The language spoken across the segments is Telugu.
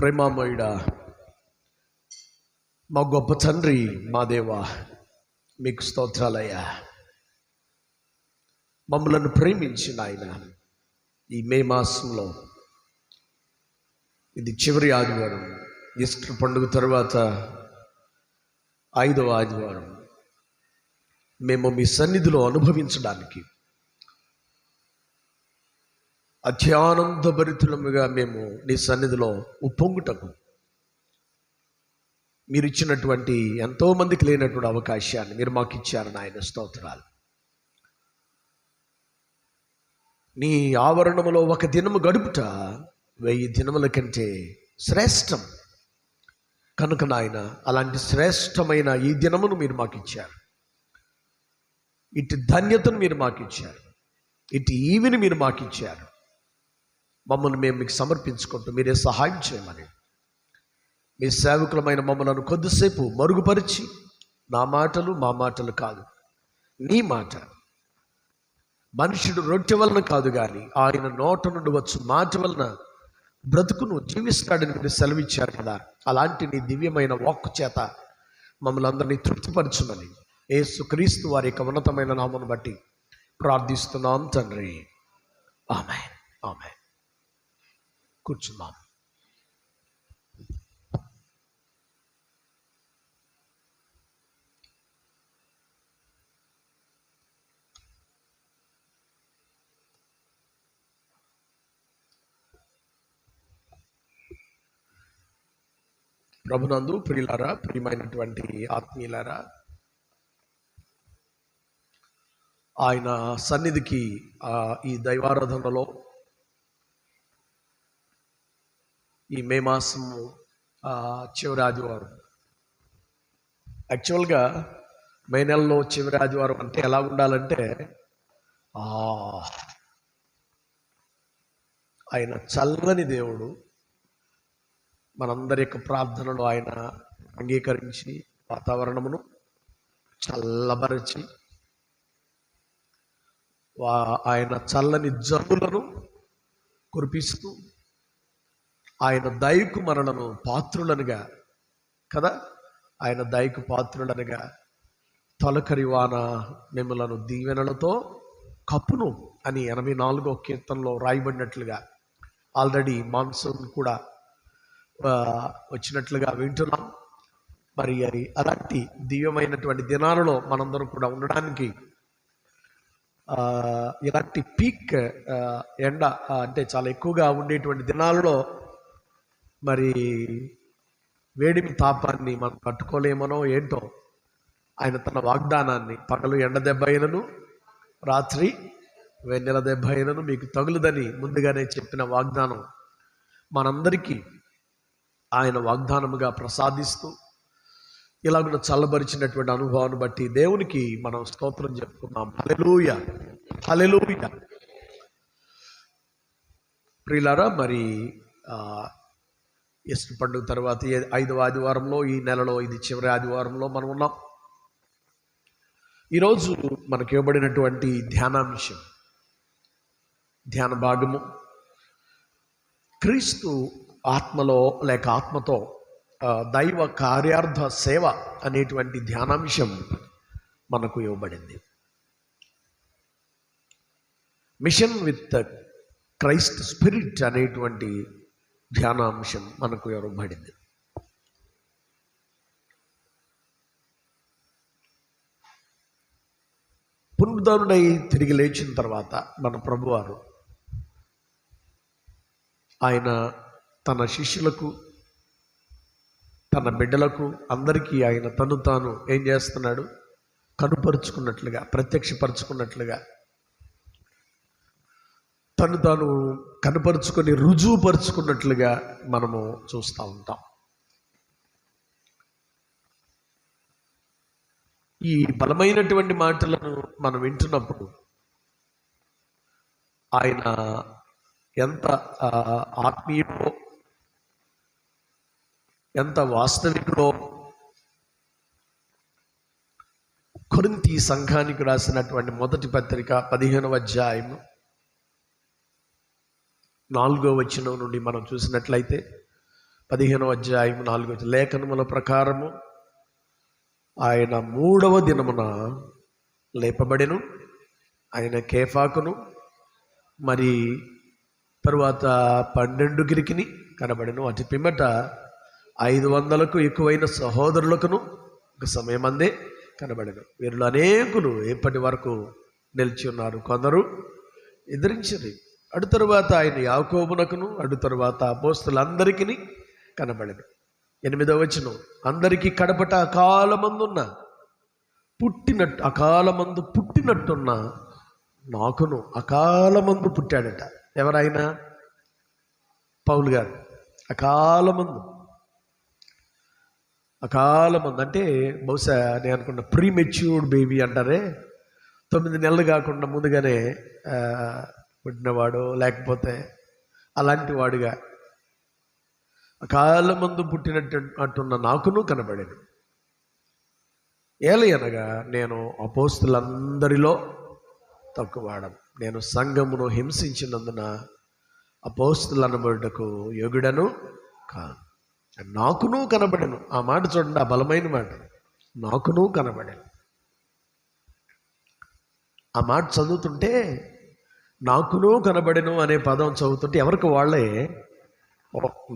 ప్రేమామయుడా, మా గొప్ప తండ్రి, మా దేవా, మీకు స్తోత్రాలయ్యా. మమ్మలను ప్రేమించిన ఆయన ఈ మే మాసంలో ఇది చివరి ఆదివారం, ఈస్టర్ పండుగ తర్వాత 5వ ఆదివారం మేము మీ సన్నిధిలో అనుభవించడానికి అత్యానందభరితులముగా మేము నీ సన్నిధిలో ఉప్పొంగుటకు మీరు ఇచ్చినటువంటి ఎంతోమందికి లేనటువంటి అవకాశాన్ని మీరు మాకు ఇచ్చారు నాయన. స్తోత్రాలు. నీ ఆవరణములో ఒక దినము గడుపుట 1000 దినముల కంటే శ్రేష్టం కనుక నాయన, అలాంటి శ్రేష్టమైన ఈ దినమును మీరు మాకు ఇచ్చారు. ఇటు ధన్యతను మీరు మాకు ఇచ్చారు, ఇటు ఈవిని మీరు మాకు ఇచ్చారు. మమ్మల్ని మేము మీకు సమర్పించుకుంటూ మీరే సహాయం చేయమని, మీ సేవకులమైన మమ్మలను కొద్దిసేపు మరుగుపరిచి, నా మాటలు మా మాటలు కాదు, నీ మాట, మనుషుడు రొట్టె వలన కాదు కానీ ఆయన నోట నుండి వచ్చు మాట వలన బ్రతుకును జీవిస్తాడని మీరు సెలవిచ్చారు కదా. అలాంటి నీ దివ్యమైన వాక్కు చేత మమ్మల్ని అందరినీ తృప్తిపరచుమని యేసుక్రీస్తు వారి యొక్క ఉన్నతమైన నామమును బట్టి ప్రార్థిస్తున్నాం తండ్రి. ఆమేన్, ఆమేన్. కూర్చున్నాం. ప్రభునందు ప్రియులారా, ప్రియమైనటువంటి ఆత్మీయులారా, ఆయన సన్నిధికి ఈ దైవారాధనలో ఈ మే మాసము చివరి ఆదివారం, యాక్చువల్గా మే నెలలో చివరి ఆదివారం అంటే ఎలా ఉండాలంటే ఆయన చల్లని దేవుడు, మనందరి యొక్క ప్రార్థనలు ఆయన అంగీకరించి వాతావరణమును చల్లబరిచి ఆయన చల్లని జల్లులను కురిపిస్తూ ఆయన దయకు మనలను పాత్రులనుగా కదా, ఆయన దయకు పాత్రులనుగా తొలకరి వాన మిమ్మలను దీవెనలతో కప్పును అని 84వ కీర్తనలో రాయబడినట్లుగా ఆల్రెడీ మాన్సూన్ కూడా వచ్చినట్లుగా వింటున్నాం. మరి అలాంటి దివ్యమైనటువంటి దినాలలో మనందరం కూడా ఉండడానికి ఇలాంటి పీక్ ఎండ అంటే చాలా ఎక్కువగా ఉండేటువంటి దినాలలో మరి వేడిమి తాపాన్ని మనం పట్టుకోలేమనో ఏంటో, ఆయన తన వాగ్దానాన్ని పగలు ఎండ దెబ్బ అయినను రాత్రి వెన్నెల దెబ్బ అయినను మీకు తగులుదని ముందుగానే చెప్పిన వాగ్దానం మనందరికీ ఆయన వాగ్దానముగా ప్రసాదిస్తూ ఇలాగున్న చల్లబరిచినటువంటి అనుభవాన్ని బట్టి దేవునికి మనం స్తోత్రం చెప్పుకున్నాం. హల్లెలూయా, హల్లెలూయా. ప్రియులారా, మరి ఈస్టర్ పండుగ తర్వాత 5వ ఆదివారంలో, ఈ నెలలో ఇది చివరి ఆదివారంలో మనం ఉన్నాం. ఈరోజు మనకి ఇవ్వబడినటువంటి ధ్యానాంశం, ధ్యాన భాగము, క్రీస్తు ఆత్మలో లేక ఆత్మతో దైవ కార్యార్థ సేవ అనేటువంటి ధ్యానాంశం మనకు ఇవ్వబడింది. మిషన్ విత్ క్రైస్ట్ స్పిరిట్ అనేటువంటి ధ్యానాంశం మనకు ఇవ్వబడింది. పునరుద్ధరణై తిరిగి లేచిన తర్వాత మన ప్రభువారు ఆయన తన శిష్యులకు, తన బిడ్డలకు, అందరికీ ఆయన తను తాను ఏం చేస్తున్నాడు, కనుపరుచుకున్నట్లుగా, ప్రత్యక్షపరుచుకున్నట్లుగా, తను తాను కనుపరుచుకొని రుజువుపరుచుకున్నట్లుగా మనము చూస్తూ ఉంటాం. ఈ బలమైనటువంటి మాటలను మనం వింటున్నప్పుడు ఆయన ఎంత ఆత్మీయుడో, ఎంత వాస్తవికుడో కొరింథీ సంఘానికి రాసినటువంటి మొదటి పత్రిక 15వ అధ్యాయము 4వ వచనం నుండి మనం చూసినట్లయితే 15వ అధ్యాయం 4వ లేఖనముల ప్రకారము ఆయన 3వ దినమున లేపబడెను. ఆయన కేఫాకును మరి తరువాత 12 కనబడెను. అటు పిమ్మట 500కు ఎక్కువైన సహోదరులకును ఒక సమయమందే కనబడెను. వీరిలో అనేకులు ఎప్పటి వరకు నిలిచి ఉన్నారు, కొందరు ఎదిరించరు. అటు తరువాత ఆయన యాకోబునకును అటు తరువాత అపోస్తలులందరికీ కనబడెను. 8వ వచనం, అందరికీ కడపట అకాలమందు పుట్టినట్టున్న నాకును అకాలమందు పుట్టాడట. ఎవరైనా? పౌలు గారు. అకాలమందు అంటే బహుశా నేను అనుకున్న ప్రీమెచ్యూర్డ్ బేబీ అంటారే, 9 నెలలు కాకుండా ముందుగానే పుట్టినవాడు, లేకపోతే అలాంటి వాడుగా అకాలమందు పుట్టినట్టున్న నాకును కనబడేది. ఏలయనగా నేను అపోస్తులందరిలో తక్కువవాడను, నేను సంఘమును హింసించినందున అపోస్తులనబడుటకు యోగ్యుడను కాను. నాకును కనబడెను. ఆ మాట చూడండి, ఆ బలమైన మాట, నాకును కనబడెను. ఆ మాట చదువుతుంటే నాకును కనబడెను అనే పదం చదువుతుంటే ఎవరికి వాళ్ళే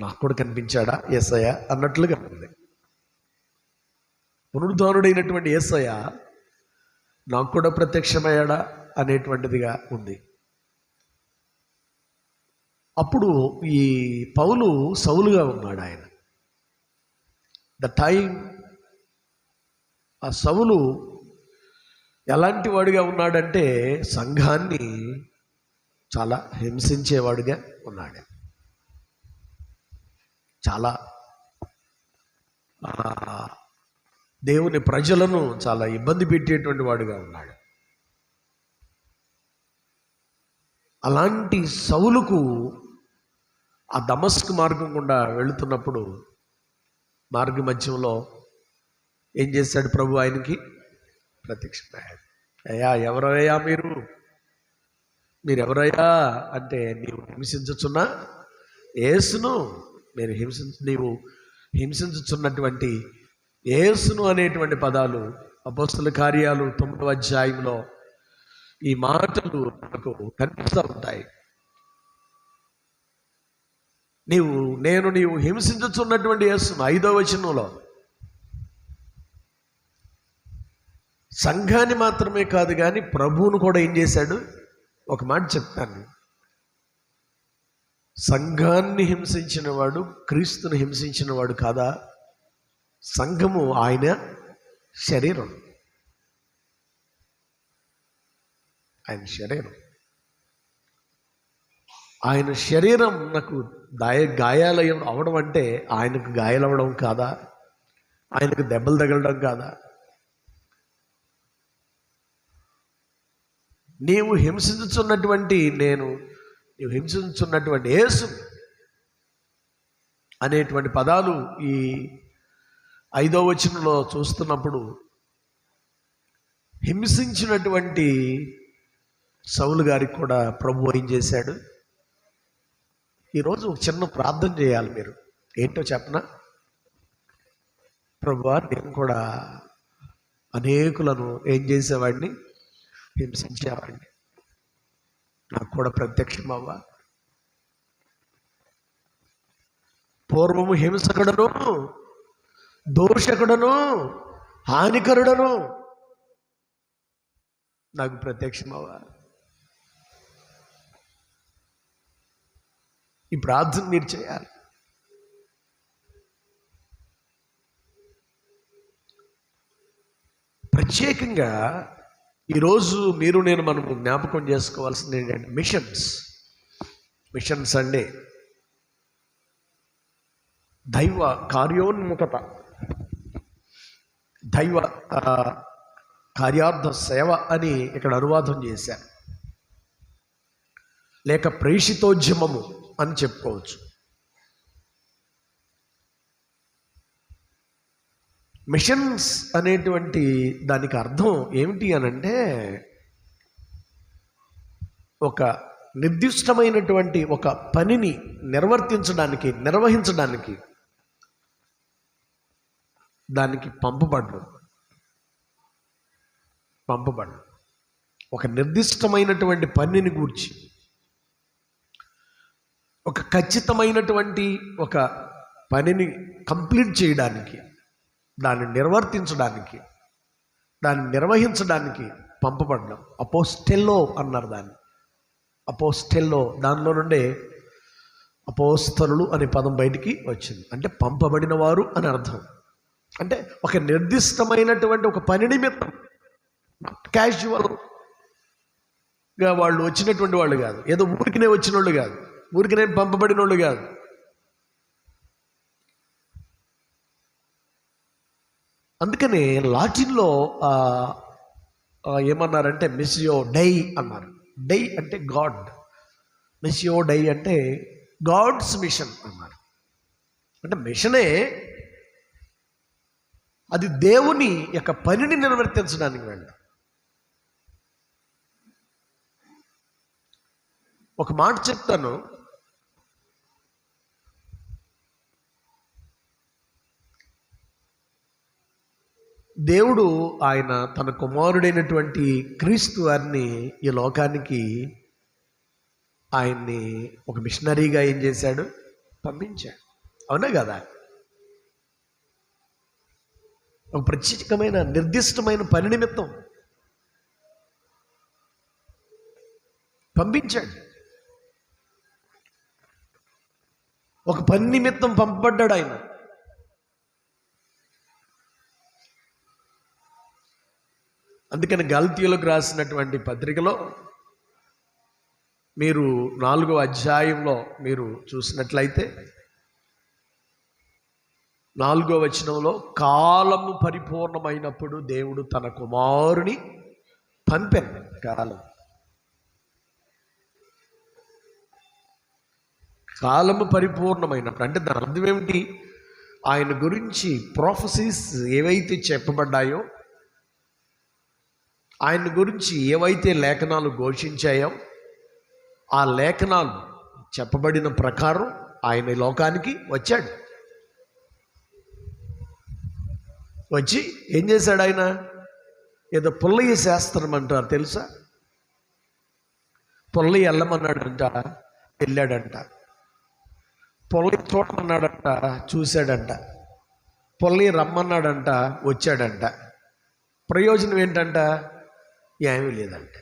నాకు కూడా కనిపించాడా యేసయ్య అన్నట్లుగా ఉంది. పునరుద్ధానుడైనటువంటి యేసయ్య నాకు కూడా ప్రత్యక్షమయ్యాడా అనేటువంటిదిగా ఉంది. అప్పుడు ఈ పౌలు సౌలుగా ఉన్నాడు. ఆయన ఆ సౌలు ఎలాంటి వాడిగా ఉన్నాడంటే సంఘాన్ని చాలా హింసించేవాడిగా ఉన్నాడు. చాలా దేవుని ప్రజలను చాలా ఇబ్బంది పెట్టేటువంటి వాడిగా ఉన్నాడు. అలాంటి సౌలుకు ఆ దమస్కు మార్గం గుండా వెళుతున్నప్పుడు మార్గ మధ్యంలో ఏం చేశాడు? ప్రభు ఆయనకి ప్రత్యక్షమయ్యాడు. అయ్యా, ఎవరయ్యా మీరు ఎవరయ్యా అంటే, నీవు హింసించుచున్నా యేసును, నీవు హింసించుచున్నటువంటి యేసును అనేటువంటి పదాలు అపోస్తల కార్యాలు 9వ అధ్యాయంలో ఈ మాటలు మనకు కనిపిస్తూ ఉంటాయి. నీవు హింసించుచున్నటువంటి యేసును 5వ వచనంలో సంఘాన్ని మాత్రమే కాదు కానీ ప్రభువును కూడా ఏం చేశాడు? ఒక మాట చెప్తాను, సంఘాన్ని హింసించిన వాడు క్రీస్తుని హింసించిన వాడు కాదా? సంఘము ఆయన శరీరం, ఆయన శరీరం నాకు గాయాలు అవడం అంటే ఆయనకు గాయాలవ్వడం కాదా? ఆయనకు దెబ్బలు తగలడం కాదా? నీవు హింసించుచున్నటువంటి యేసు అనేటువంటి పదాలు ఈ 5వ వచనంలో చూస్తున్నప్పుడు హింసించినటువంటి సౌలు గారికి కూడా ప్రభు ఏం చేశాడు? ఈరోజు ఒక చిన్న ప్రార్థన చేయాలి మీరు. ఏంటో చెప్పనా? ప్రభువా, నేను కూడా అనేకులను ఏం చేసేవాడిని? హింసించేవాడిని. నాకు కూడా ప్రత్యక్షం అవ్వ. పూర్వము హింసకుడను, దోషకుడను, హానికరుడను నాకు ప్రత్యక్షం అవ్వ. ఈ ప్రార్థన మీరు చేయాలి. ప్రత్యేకంగా ఈరోజు మనము జ్ఞాపకం చేసుకోవాల్సింది ఏంటంటే మిషన్స్ అంటే దైవ కార్యోన్ముఖత, దైవ కార్యార్థ సేవ అని ఇక్కడ అనువాదం చేశారు, లేక ప్రేషితోద్యమము అని చెప్పుకోవచ్చు. మిషన్స్ అనేటువంటి దానికి అర్థం ఏమిటి అనంటే, ఒక నిర్దిష్టమైనటువంటి ఒక పనిని నిర్వహించడానికి దానికి పంపబడ్డు. ఒక నిర్దిష్టమైనటువంటి పనిని గూర్చి, ఒక ఖచ్చితమైనటువంటి ఒక పనిని కంప్లీట్ చేయడానికి, దాన్ని నిర్వర్తించడానికి, దాన్ని నిర్వహించడానికి పంపబడ్డాం. అపోస్టెల్లో అన్నారు దాన్ని. అపోస్టెల్లో, దానిలో నుండే అపోస్తలులు అనే పదం బయటికి వచ్చింది. అంటే పంపబడిన వారు అని అర్థం. అంటే ఒక నిర్దిష్టమైనటువంటి ఒక పని నిమిత్తం, క్యాజువల్గా వాళ్ళు వచ్చినటువంటి వాళ్ళు కాదు, ఏదో ఊరికినే వచ్చిన వాళ్ళు కాదు, ఊరికినే పంపబడిన వాళ్ళు కాదు. అందుకనే లాటిన్లో ఏమన్నారంటే మిసియో డై అన్నారు. డై అంటే గాడ్, మిసియో డై అంటే గాడ్స్ మిషన్ అన్నారు. అంటే మిషనే అది దేవుని యొక్క పనిని నిర్వర్తించడానికి వెళ్ళాం. ఒక మాట చెప్తాను, దేవుడు ఆయన తన కుమారుడైనటువంటి క్రీస్తు వారిని ఈ లోకానికి ఆయన్ని ఒక మిషనరీగా ఏం చేశాడు? పంపించాడు. అవునా కదా? ఒక ప్రత్యేకమైన నిర్దిష్టమైన పని నిమిత్తం పంపించాడు. ఒక పని నిమిత్తం పంపబడ్డాడు ఆయన. అందుకని గల్తీయులకు రాసినటువంటి పత్రికలో మీరు 4వ అధ్యాయంలో మీరు చూసినట్లయితే 4వ వచనంలో, కాలము పరిపూర్ణమైనప్పుడు దేవుడు తన కుమారుని పంపాను. కాలము పరిపూర్ణమైనప్పుడు అంటే దాని అర్థం ఏమిటి? ఆయన గురించి ప్రొఫెసీస్ ఏవైతే చెప్పబడ్డాయో, ఆయన గురించి ఏవైతే లేఖనాలు ఘోషించాయో, ఆ లేఖనాలు చెప్పబడిన ప్రకారం ఆయన లోకానికి వచ్చాడు. వచ్చి ఏం చేశాడు? ఆయన ఏదో పుల్లయ్య శాస్త్రం అంటారు తెలుసా? పుల్లయ్య వెళ్ళమన్నాడంట, వెళ్ళాడంట. పుల్లయ్య చూడమన్నాడంట, చూశాడంట. పుల్లయ్య రమ్మన్నాడంట, వచ్చాడంట. ప్రయోజనం ఏంటంట? ఏమీ లేదంట.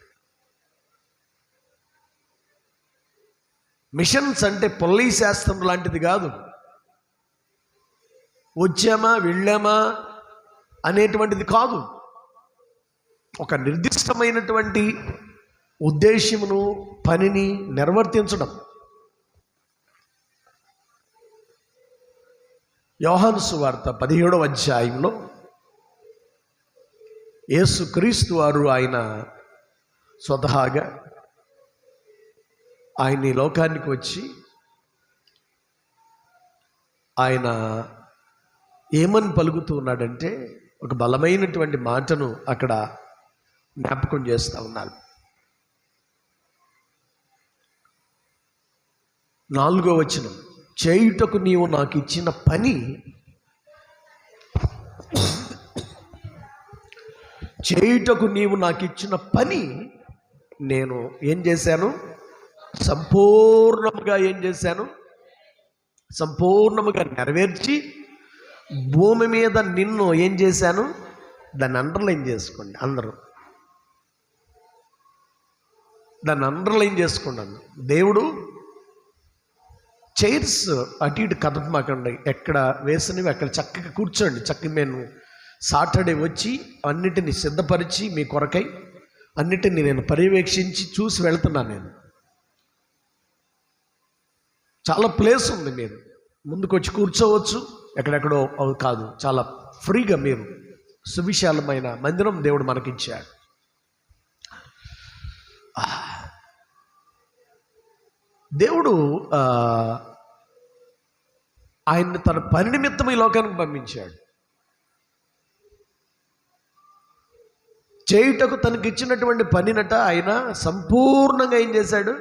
మిషన్స్ అంటే పుల్లయ్య శాస్త్రం లాంటిది కాదు. వచ్చామా వెళ్ళామా అనేటువంటిది కాదు. ఒక నిర్దిష్టమైనటువంటి ఉద్దేశమును, పనిని నిర్వర్తించడం. యోహాను సువార్త 17వ అధ్యాయంలో యేసుక్రీస్తు వారు ఆయన స్వతహాగా ఆయన ఈ లోకానికి వచ్చి ఆయన ఏమని పలుకుతూ ఉన్నాడంటే, ఒక బలమైనటువంటి మాటను అక్కడ జ్ఞాపకం చేస్తూ ఉన్నారు. 4వ వచనం, చేయుటకు నీవు నాకు ఇచ్చిన పని, చేయుటకు నీవు నాకు ఇచ్చిన పని నేను ఏం చేశాను? సంపూర్ణముగా ఏం చేశాను? సంపూర్ణముగా నెరవేర్చి భూమి మీద నిన్ను ఏం చేశాను? దాన్ని అండర్లైన్ చేసుకోండి అందరూ, దాన్ని అండర్లైన్ చేసుకున్నాను. దేవుడు చైర్స్ అటు ఇటు కదపమాకండి, ఎక్కడ వేసినవి అక్కడ చక్కగా కూర్చోండి. చక్కగా నేను సాటర్డే వచ్చి అన్నిటిని సిద్ధపరిచి మీ కొరకై అన్నిటిని నేను పర్యవేక్షించి చూసి వెళ్తున్నాను. నేను చాలా ప్లేస్ ఉంది, మీరు ముందుకు వచ్చి కూర్చోవచ్చు. ఎక్కడెక్కడో కాదు, చాలా ఫ్రీగా మీరు సువిశాలమైన మందిరం దేవుడు మనకిచ్చాడు. దేవుడు ఆయన్ని తన పని నిమిత్తం ఈ లోకానికి పంపించాడు. చేయుటకు తనకి ఇచ్చినటువంటి పనినట ఆయన సంపూర్ణంగా ఏం చేశాడు?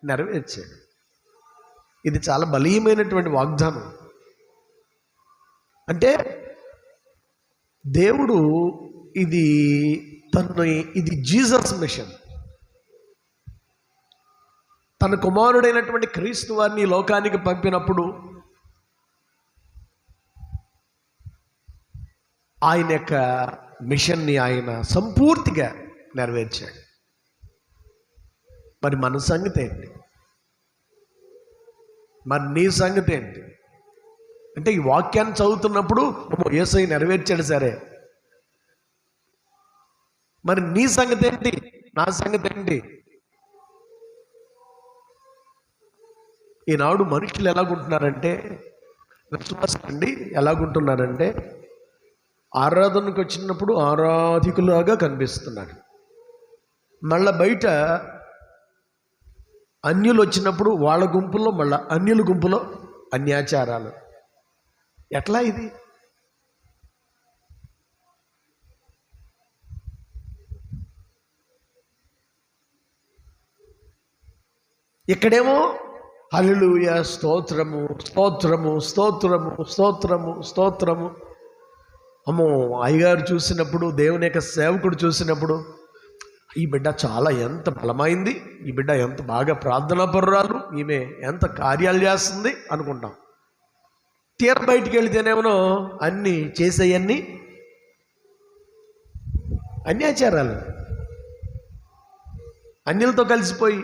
నెరవేర్చాడు. ఇది చాలా బలీయమైనటువంటి వాగ్దానం. అంటే దేవుడు ఇది జీసస్ మిషన్. తన కుమారుడైనటువంటి క్రీస్తు వారిని లోకానికి పంపినప్పుడు ఆయన యొక్క మిషన్ని ఆయన సంపూర్తిగా నెరవేర్చాడు. మరి మన సంగతి ఏంటి? మరి నీ సంగతి ఏంటి? అంటే ఈ వాక్యాన్ని చదువుతున్నప్పుడు యేసయ్య నెరవేర్చాడు సరే, మరి నీ సంగతి ఏంటి? నా సంగతి ఏంటి? ఈనాడు మనుషులు ఎలాగుంటున్నారంటే, విశ్వాసం అండి ఎలాగుంటున్నారంటే, ఆరాధనకు వచ్చినప్పుడు ఆరాధికులాగా కనిపిస్తున్నారు. మళ్ళా బయట అన్యులు వచ్చినప్పుడు వాళ్ళ గుంపులో మళ్ళా అన్యుల గుంపులో అన్యాచారాలు. ఎట్లా ఇది? ఇక్కడేమో హల్లెలూయా, స్తోత్రము స్తోత్రము స్తోత్రము స్తోత్రము స్తోత్రము. అమ్మో, అయ్యగారు చూసినప్పుడు, దేవుని యొక్క సేవకుడు చూసినప్పుడు, ఈ బిడ్డ చాలా ఎంత బలమైంది, ఈ బిడ్డ ఎంత బాగా ప్రార్థనాపరురాలు, ఈమె ఎంత కార్యాలు చేస్తుంది అనుకుంటాం. తీర బయటికి వెళితేనేమో అన్నీ చేసేయన్నీ అన్యాచారాలు, అన్యులతో కలిసిపోయి.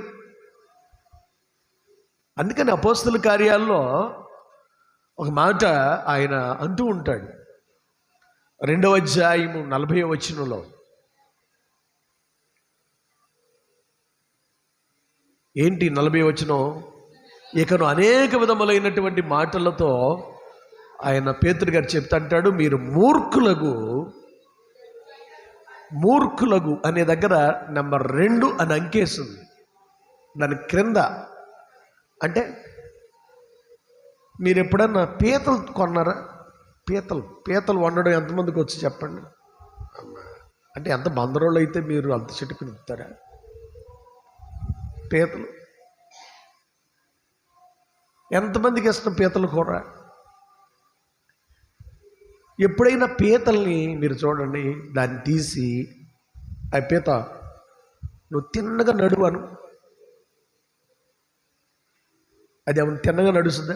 అందుకని అపోస్తల కార్యాల్లో ఒక మాట ఆయన అంటూ ఉంటాడు, 2వ అధ్యాయము 40వ వచనంలో. ఏంటి 40వ వచనం? ఇకను అనేక విధములైనటువంటి మాటలతో ఆయన పేతురు గారు చెప్తాంటాడు, మీరు మూర్ఖులగు అనే దగ్గర నెంబర్ 2 అని అంకేస్తుంది. దాని క్రింద అంటే మీరు ఎప్పుడన్నా పీతలు కొన్నారా? పీతలు వండడం ఎంతమందికి వచ్చి చెప్పండి. అంటే ఎంత బందరోళ్ళు అయితే మీరు అంత చెట్టుకుని ఇస్తారా? పీతలు ఎంతమందికి ఇష్టం పీతలు కూర? ఎప్పుడైనా పీతల్ని మీరు చూడండి, దాన్ని తీసి ఆ పీత నువ్వు తిన్నగా నడువను, అది ఏమన్నా తిన్నగా నడుస్తుందా?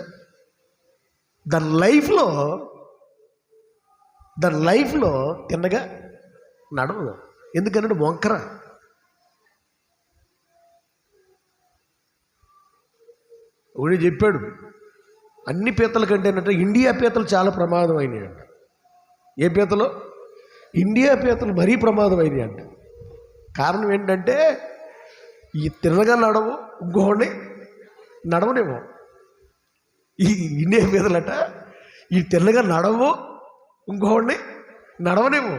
దాని లైఫ్లో తిన్నగా నడవదు. ఎందుకన్నాడు? వంకర. ఒకటి చెప్పాడు, అన్ని పీతల కంటే ఏంటంటే ఇండియా పీతలు చాలా ప్రమాదమైనవి అంట. ఏ పీతలు? ఇండియా పీతలు మరీ ప్రమాదమైనవి అంట. కారణం ఏంటంటే ఈ తిన్నగా నడవు, ఇంకోని నడవనేమో. ఈ ఇండియా పీతలట ఈ తిన్నగా నడవు, ఇంకోని నడవనేమో.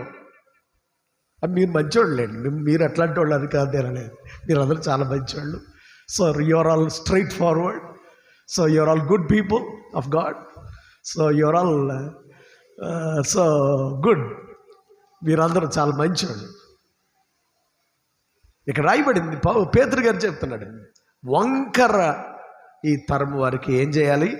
అది మీరు మంచివాళ్ళండి, మీరు అట్లాంటి వాళ్ళు అది కాదు తినలేదు, మీరు అందరూ చాలా మంచివాళ్ళు. So you're all straightforward, so you're all good people of God, so you're all so good, మీరందరూ చాలా మంచివాళ్ళు. ఇక్కడ రాయబడింది, పేతురు గారు చెప్తున్నాడు, వంకర ఈ తరం వారికి ఏం చేయాలి?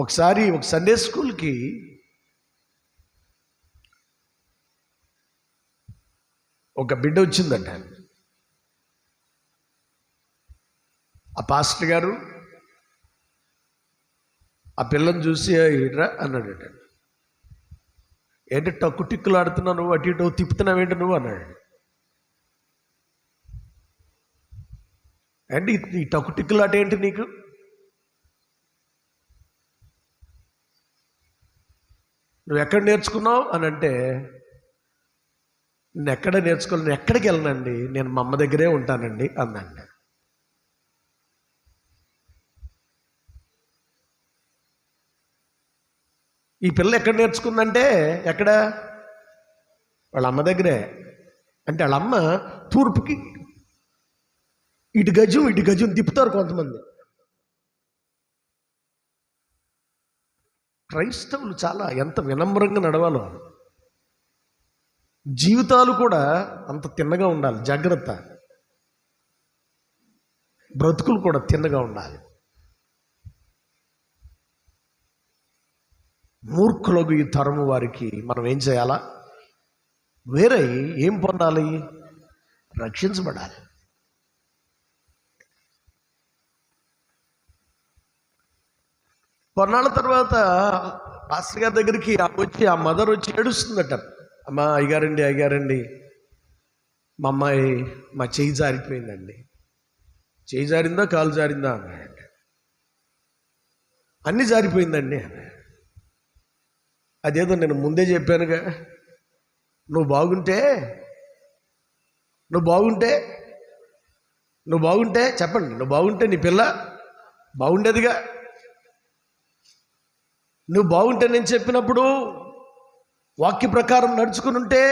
ఒకసారి ఒక సండే స్కూల్కి ఒక బిడ్డ వచ్చిందంట. ఆ పాస్టర్ గారు ఆ పిల్లని చూసి ఇట్రా అన్నాడట. ఏంటి టక్కు టిక్కులు ఆడుతున్నావు నువ్వు, అటు ఇటు తిప్పుతున్నావు ఏంటి నువ్వు అన్నాడు. ఏంటి ఈ టక్కు టిక్కులు ఆట ఏంటి నీకు? నువ్వు ఎక్కడ నేర్చుకున్నావు అని అంటే, నేను ఎక్కడ నేర్చుకోవాలి, నేను ఎక్కడికి వెళ్ళనండి, నేను మా అమ్మ దగ్గరే ఉంటానండి అందండి. ఈ పిల్ల ఎక్కడ నేర్చుకుందంటే, ఎక్కడ? వాళ్ళ అమ్మ దగ్గరే. అంటే వాళ్ళ అమ్మ తూర్పుకి ఇటు గజం తిప్పుతారు కొంతమంది. క్రైస్తవులు చాలా ఎంత వినమ్రంగా నడవాలో, జీవితాలు కూడా అంత తిన్నగా ఉండాలి. జాగ్రత్త. బ్రతుకులు కూడా తిన్నగా ఉండాలి. మూర్ఖులకు ఈ తరము వారికి మనం ఏం చేయాలా? వేరే ఏం పొందాలి? రక్షించబడాలి. కొన్నాళ్ళ తర్వాత పాస్టర్ గారి దగ్గరికి వచ్చి ఆ మదర్ వచ్చి ఏడుస్తుందట. అమ్మా, అయ్యగారండి, మా అమ్మాయి మా చెయ్యి జారిపోయిందండి. చెయ్యి జారిందా, కాలు జారిందా అన్నాడు. అన్నీ జారిపోయిందండి. అదేదో నేను ముందే చెప్పానుగా, నువ్వు బాగుంటే చెప్పండి, నువ్వు బాగుంటే నీ పిల్ల బాగుండేదిగా. నువ్వు బాగుంటే నేను చెప్పినప్పుడు వాక్య ప్రకారం నడుచుకుని ఉంటే,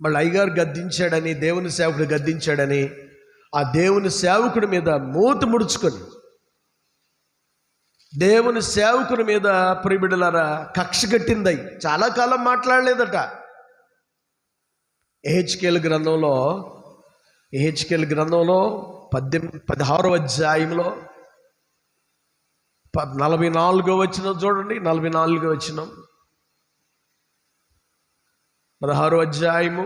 మళ్ళీ అయ్యగారు గద్దించాడని, దేవుని సేవకుడు గద్దించాడని ఆ దేవుని సేవకుడి మీద మూతి ముడుచుకొని, దేవుని సేవకుని మీద ప్రియబిడ్డలారా కక్ష కట్టిందై చాలా కాలం మాట్లాడలేదట. ఎహెచ్కేల్ గ్రంథంలో 16వ అధ్యాయంలో 44వ వచనం చూడండి. 44వ వచనం, 16వ అధ్యాయము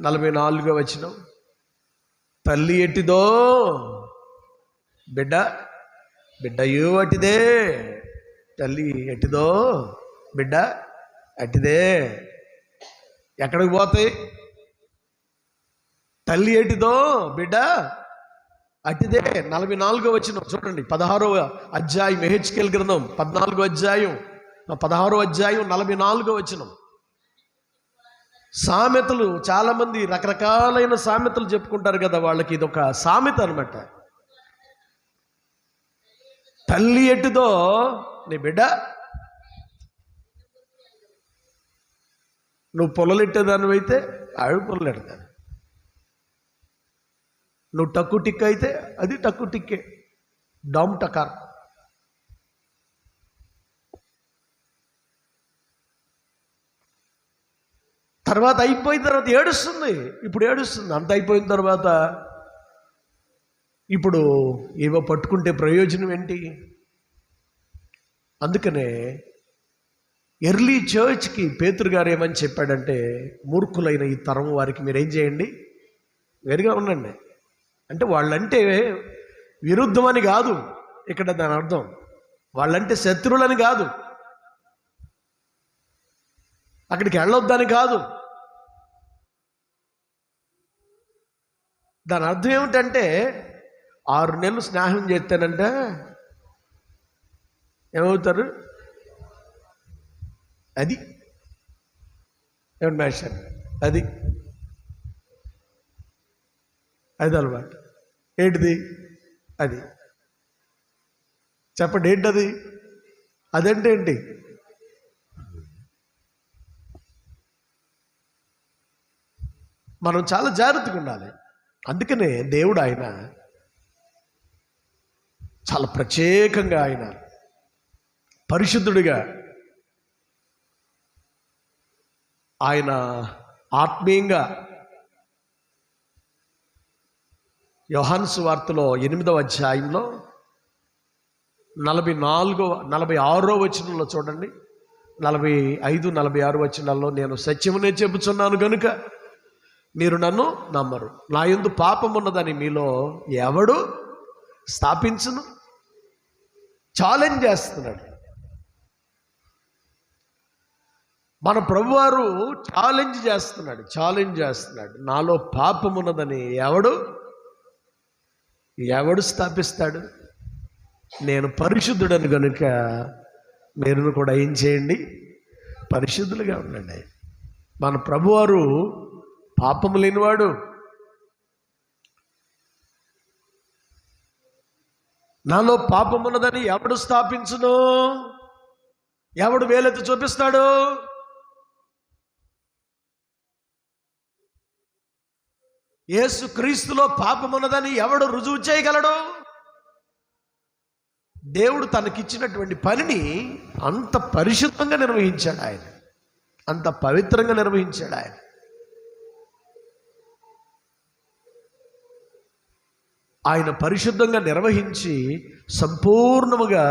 44వ వచనం. తల్లి ఎట్టిదో బిడ్డయు అటిదే. తల్లి ఎట్టిదో బిడ్డ అటిదే. ఎక్కడికి పోతాయి? తల్లి ఎటిదో బిడ్డ అటిదే. 44వ వచనం చూడండి. 16వ అధ్యాయం ఎహెచ్కేల్ గ్రంథం 16వ అధ్యాయం 44వ వచనం. సామెతలు చాలామంది రకరకాలైన సామెతలు చెప్పుకుంటారు కదా, వాళ్ళకి ఇది ఒక సామెత అనమాట. తల్లి ఎట్టుదో నీ బిడ్డ. నువ్వు పొలలెట్టేదానివి అయితే ఆవిడ పొలలెడతాను. నువ్వు టక్కు టిక్ అయితే అది టక్కు టిక్కే, డామ్ టకార్. తర్వాత అయిపోయిన తర్వాత ఏడుస్తుంది. అంత అయిపోయిన తర్వాత ఇప్పుడు ఏవో పట్టుకుంటే ప్రయోజనం ఏంటి? అందుకనే ఎర్లీ చర్చ్కి పేతురు గారు ఏమని చెప్పాడంటే, మూర్ఖులైన ఈ తరం వారికి మీరేం చేయండి, వేరుగా ఉండండి. అంటే వాళ్ళంటే విరుద్ధమని కాదు ఇక్కడ దాని అర్థం, వాళ్ళంటే శత్రువులని కాదు, అక్కడికి వెళ్ళొద్దని కాదు. దాని అర్థం ఏమిటంటే 6 నెలలు స్నేహం చేస్తానంటే ఏమవుతారు? అది ఏమంటే మేషన్ అది అలవాటు. ఏంటిది అది? చెప్పండి, ఏంటది? అదంటే ఏంటి? మనం చాలా జాగ్రత్తగా ఉండాలి. అందుకనే దేవుడు ఆయన చాలా ప్రత్యేకంగా, ఆయన పరిశుద్ధుడిగా, ఆయన ఆత్మీయంగా యోహాను సువార్తలో 8వ అధ్యాయంలో 46వ వచనంలో చూడండి. 45, 46 వచనాల్లో, నేను సత్యమునే చెబుతున్నాను గనుక మీరు నన్ను నమ్మరు, నా యందు పాపం ఉన్నదని మీలో ఎవడు స్థాపించును. ఛాలెంజ్ చేస్తున్నాడు మన ప్రభువారు. ఛాలెంజ్ చేస్తున్నాడు. నాలో పాపం ఉన్నదని ఎవడు స్థాపిస్తాడు? నేను పరిశుద్ధుడని కనుక మీరు కూడా ఏం చేయండి, పరిశుద్ధులుగా ఉండండి. మన ప్రభువారు పాపము లేనివాడు. నాలో పాపమున్నదని ఎవడు స్థాపించును? ఎవడు వేలెత్తి చూపిస్తాడు? యేసు క్రీస్తులో పాపమున్నదని ఎవడు రుజువు చేయగలడు? దేవుడు తనకిచ్చినటువంటి పనిని అంత పరిశుద్ధంగా నిర్వహించాడు ఆయన, అంత పవిత్రంగా నిర్వహించాడు ఆయన. ఆయన పరిశుద్ధంగా నిర్వహించి సంపూర్ణముగా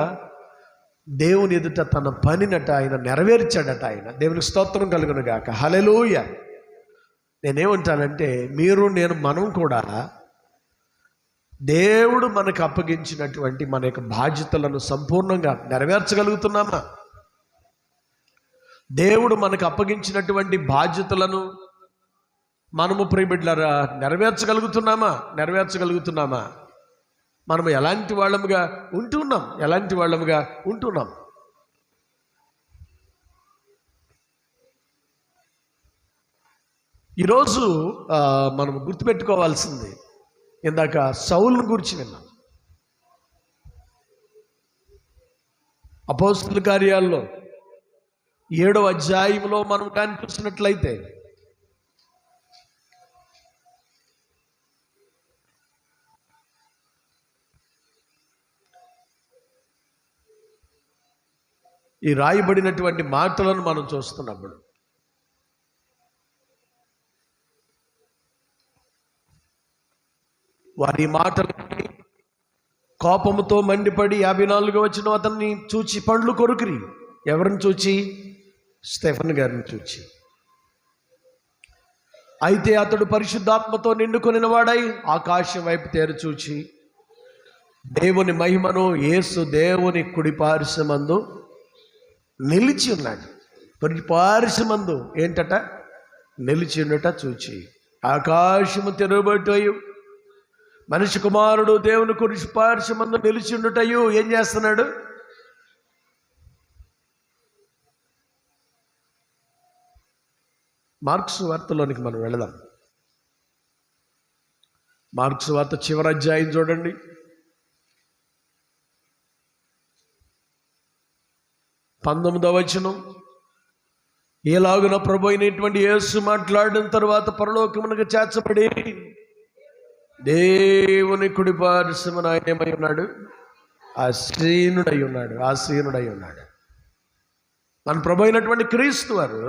దేవుని ఎదుట తన పనినట ఆయన నెరవేర్చాడట. ఆయన దేవునికి స్తోత్రం కలుగును గాక. హల్లెలూయ. నేనేమంటానంటే మనం కూడా దేవుడు మనకు అప్పగించినటువంటి మన యొక్క బాధ్యతలను సంపూర్ణంగా నెరవేర్చగలుగుతున్నామా? దేవుడు మనకు అప్పగించినటువంటి బాధ్యతలను మనము ప్రియబిడ్డలారా నెరవేర్చగలుగుతున్నామా? మనము ఎలాంటి వాళ్ళముగా ఉంటున్నాం? ఈరోజు మనం గుర్తుపెట్టుకోవాల్సింది, ఇందాక సౌలును గురించి విన్నాం. అపోస్తలుల కార్యాల్లో 7వ అధ్యాయంలో మనం కానీ చూసినట్లయితే ఈ రాయబడినటువంటి మాటలను మనం చూస్తున్నప్పుడు వారి మాటలని కోపముతో మండిపడి 54వ వచనం అతన్ని చూచి పండ్లు కొరుకిరి. ఎవరిని చూచి? స్టెఫెను గారిని చూచి. అయితే అతడు పరిశుద్ధాత్మతో నిండుకొనిన వాడై ఆకాశం వైపు తేరు చూచి దేవుని మహిమను, యేసు దేవుని కుడి పార్శ్వమందు నిలిచి ఉన్నాడు. పార్శ్వమందు ఏంటట? నిలిచి ఉండట చూచి ఆకాశము తెరవబట్టయు మనిషి కుమారుడు దేవుని కుడి పార్శ్వమందు నిలిచి ఉండటయు ఏం చేస్తున్నాడు? మార్క్స్ వార్తలోనికి మనం వెళదాం. మార్క్స్ వార్త చివరి అధ్యాయం చూడండి. 19వ వచనం. ఎలాగున ప్రభు అయినటువంటి యేసు మాట్లాడిన తర్వాత పరలోకమునకు చేర్చబడి దేవుని కుడి పార్శ్వమున ఆయన ఏమై ఉన్నాడు? ఆసీనుడై ఉన్నాడు. మన ప్రభు అయినటువంటి క్రీస్తు వారు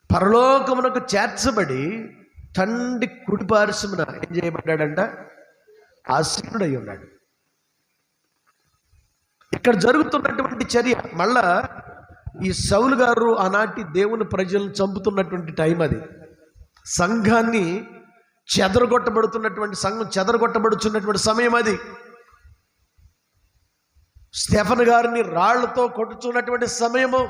పరలోకమునకు చేర్చబడి తండ్రి కుడి పార్శ్వమున ఏం చేయబడ్డాడంట? ఆసీనుడై ఉన్నాడు. ఇక్కడ జరుగుతున్నటువంటి చర్య మళ్ళా ఈ సౌలు గారు ఆనాటి దేవుని ప్రజలను చంపుతున్నటువంటి టైం అది. సంఘాన్ని చెదరగొట్టబడుతున్నటువంటి సమయం అది. స్టెఫెను గారిని రాళ్లతో కొట్టుచున్నటువంటి సమయము.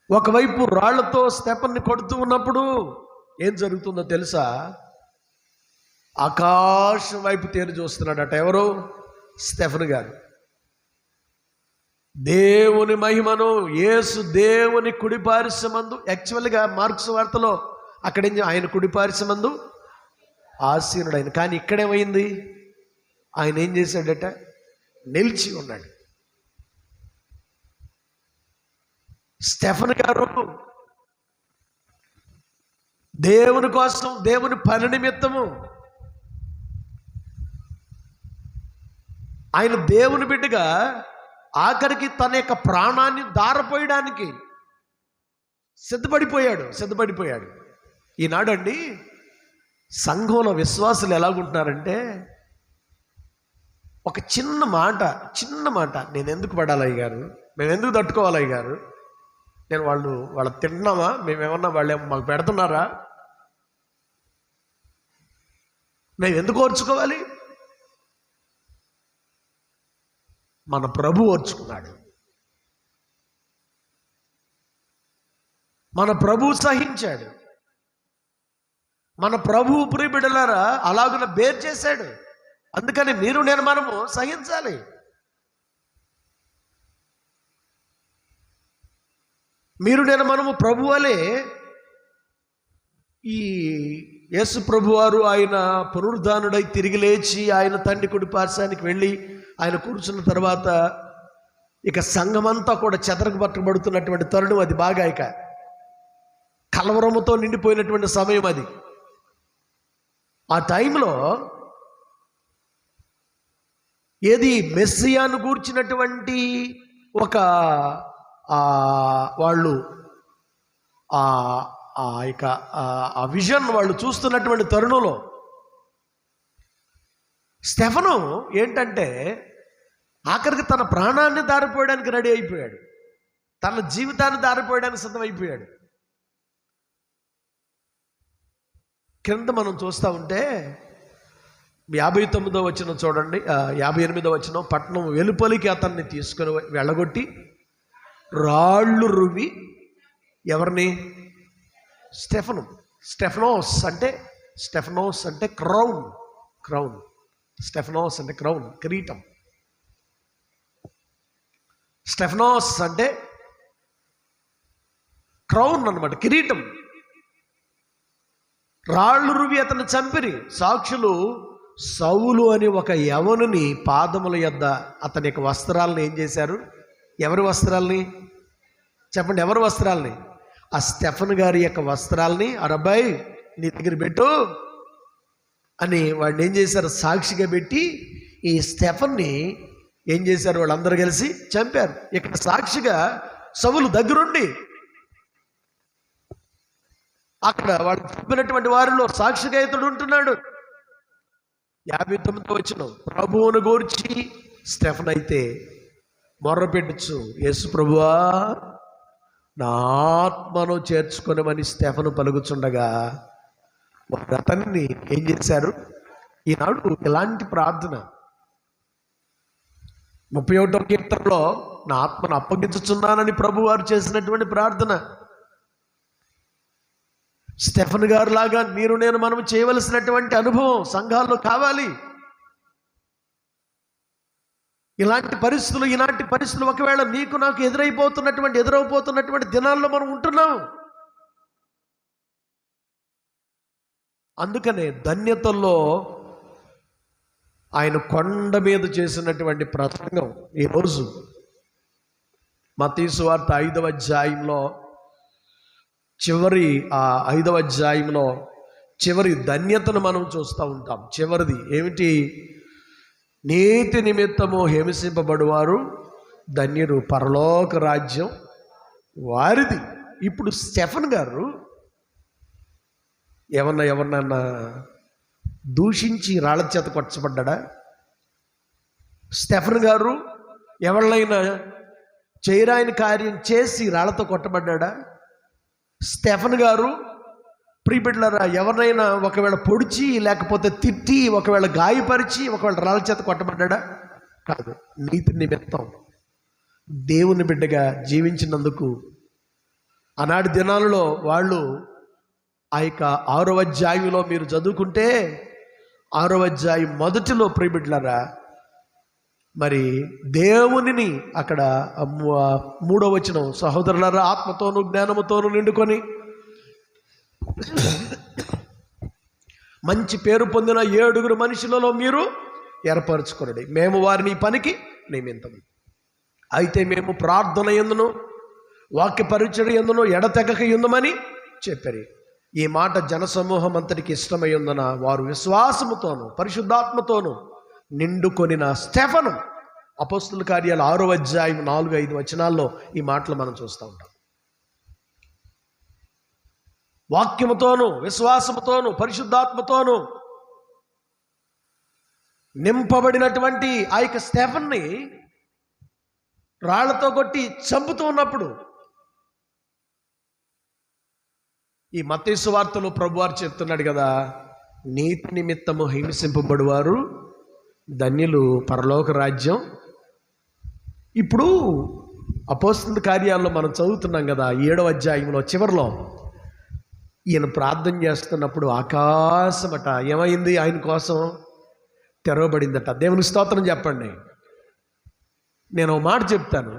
ఒకవైపు రాళ్లతో స్టెఫెన్ని కొడుతూ ఉన్నప్పుడు ఏం జరుగుతుందో తెలుసా? ఆకాశం వైపు తేరు చూస్తున్నాడట. ఎవరు? స్టెఫెను గారు. దేవుని మహిమను, యేసు దేవుని కుడి పార్శ్వమందు, యాక్చువల్గా మార్క్స్ వార్తలో అక్కడేం ఆయన కుడి పార్శ్వమందు ఆసీనుడైన, కానీ ఇక్కడేమైంది? ఆయన ఏం చేశాడట? నిలిచి ఉన్నాడు. స్టెఫెను గారు దేవుని కోసం, దేవుని పని నిమిత్తము ఆయన దేవుని బిడ్డగా ఆఖరికి తన యొక్క ప్రాణాన్ని దారపోయడానికి సిద్ధపడిపోయాడు. ఈనాడండి సంఘంలో విశ్వాసులు ఎలాగుంటున్నారంటే, ఒక చిన్న మాట నేను ఎందుకు పడాలి అయ్యగారు, మేము ఎందుకు తట్టుకోవాలి అయ్యగారు, నేను వాళ్ళు తింటున్నామా, మేమేమన్నా వాళ్ళు మాకు పెడుతున్నారా, మేము ఎందుకు ఓర్చుకోవాలి? మన ప్రభు ఓర్చుకున్నాడు. మన ప్రభు సహించాడు. మన ప్రభు ప్రియబిడ్డలారా అలాగున బేర్ చేశాడు. అందుకని మనము సహించాలి. మనము ప్రభు వలె ఈ యేసు ప్రభు వారు ఆయన పునరుద్ధానుడై తిరిగి లేచి ఆయన తండ్రి కుడి పార్శ్వానికి వెళ్ళి ఆయన కూర్చున్న తర్వాత ఇక సంఘమంతా కూడా చెదరగొట్టబడుతున్నటువంటి తరుణం అది. బాగా ఇక కలవరముతో నిండిపోయినటువంటి సమయం అది. ఆ టైంలో ఏది మెస్సియాను గూర్చినటువంటి ఒక వాళ్ళు ఆ విజన్ వాళ్ళు చూస్తున్నటువంటి తరుణంలో స్టెఫను ఏంటంటే ఆఖరికి తన ప్రాణాన్ని దారిపోయడానికి రెడీ అయిపోయాడు, తన జీవితాన్ని దారిపోయడానికి సిద్ధమైపోయాడు. కింద మనం చూస్తూ ఉంటే 59వ వచనం చూడండి, 58వ వచనం. పట్టణం వెలుపలికి అతన్ని తీసుకొని వెళ్ళగొట్టి రాళ్ళు రువి ఎవరిని? స్టెఫనోస్ అంటే క్రౌన్. స్టెఫనోస్ అంటే క్రౌన్, కిరీటం. స్టెఫనోస్ అంటే క్రౌన్ అన్నమాట, కిరీటం. రాళ్ళు రువి అతన్ని చంపిరి. సాక్షులు సౌలు అని ఒక యవనుని పాదముల యొద్ద అతని యొక్క వస్త్రాలను ఏం చేశారు? ఎవరి వస్త్రాలని చెప్పండి? ఎవరి వస్త్రాలని? ఆ స్టెఫన్ గారి యొక్క వస్త్రాలని, అరబ్బాయి నీ దగ్గర పెట్టు అని వాడిని ఏం చేశారు? సాక్షిగా పెట్టి ఈ స్టెఫన్ని ఏం చేశారు? వాళ్ళందరూ కలిసి చంపారు. ఇక్కడ సాక్షిగా సౌలు దగ్గరుండి అక్కడ వాళ్ళు చెప్పినటువంటి వారిలో సాక్షిగా ఇతడు ఉంటున్నాడు. 59వ వచనం. ప్రభువును గూర్చి స్టెఫన్ అయితే మొర్రపెట్టుచు, యేసు ప్రభువా నా ఆత్మను చేర్చుకొనమని స్టెఫను పలుకుచుండగా వారు అతన్ని ఏం చేశారు? ఈనాడు ఇలాంటి ప్రార్థన 31వ కీర్తనలో నా ఆత్మను అప్పగించుచున్నానని ప్రభు వారు చేసినటువంటి ప్రార్థన. స్టెఫన్ గారు లాగా మీరు నేను మనం చేయవలసినటువంటి అనుభవం సంఘాల్లో కావాలి. ఇలాంటి పరిస్థితులు ఒకవేళ నీకు నాకు ఎదురైపోతున్నటువంటి దినాల్లో మనం ఉంటున్నాం. అందుకనే ధన్యతల్లో ఆయన కొండ మీద చేసినటువంటి ప్రసంగం ఈరోజు మత్తయి సువార్త 5వ అధ్యాయంలో చివరి 5వ అధ్యాయంలో చివరి ధన్యతను మనం చూస్తూ ఉంటాం. చివరిది ఏమిటి? నీతి నిమిత్తము హింసింపబడువారు ధన్యులు, పరలోక రాజ్యం వారిది. ఇప్పుడు స్టెఫన్ గారు ఎవరినన్నా దూషించి రాళ్ల చేత కొట్టబడ్డా? స్టెఫన్ గారు ఎవరినైనా చేయరాని కార్యం చేసి రాళ్లతో కొట్టబడ్డా? స్టెఫన్ గారు ప్రియబిడ్డలారా ఎవరినైనా ఒకవేళ పొడిచి, లేకపోతే తిట్టి, ఒకవేళ గాయపరిచి, ఒకవేళ రాళ్ళ చేత కొట్టబడ్డా? కాదు. నీతి నిమిత్తం దేవుని బిడ్డగా జీవించినందుకు ఆనాటి దినాలలో వాళ్ళు ఆ యొక్క 6వ అధ్యాయంలో మీరు చదువుకుంటే 6వ అధ్యాయం మొదటిలో ప్రియబిడ్డలారా మరి దేవునిని అక్కడ 3వ వచనం, సహోదరులారా ఆత్మతోను జ్ఞానముతోను నిండుకొని మంచి పేరు పొందిన 7 మనుషులలో మీరు ఏర్పరచుకొనండి, మేము వారిని పనికి నియమించము. అయితే మేము ప్రార్థన యందును వాక్య పరిచర్య యందును ఎడతెగక యుందమని చెప్పారు. ఈ మాట జనసమూహం అంతటికి ఇష్టమై ఉందన వారు విశ్వాసముతోను పరిశుద్ధాత్మతోను నిండుకొనిన స్టెఫను. అపోస్తుల కార్యాలు 6వ అధ్యాయం 4-5 వచనాల్లో ఈ మాటలు మనం చూస్తూ ఉంటాం. వాక్యముతోను విశ్వాసముతోను పరిశుద్ధాత్మతోను నింపబడినటువంటి ఆ యొక్క స్టెఫన్ని రాళ్లతో కొట్టి చంపుతూ ఉన్నప్పుడు ఈ మత్తయి సువార్తలో ప్రభువారు చెప్తున్నాడు కదా, నీతి నిమిత్తము హింసింపబడువారు ధన్యులు, పరలోక రాజ్యం. ఇప్పుడు అపోస్తలుల కార్యాల్లో మనం చదువుతున్నాం కదా 7వ అధ్యాయంలో చివరిలో ఈయన ప్రార్థన చేస్తున్నప్పుడు ఆకాశమట ఏమైంది? ఆయన కోసం తెరవబడిందట. దేవుని స్తోత్రం చెప్పండి. నేను ఒక మాట చెప్తాను,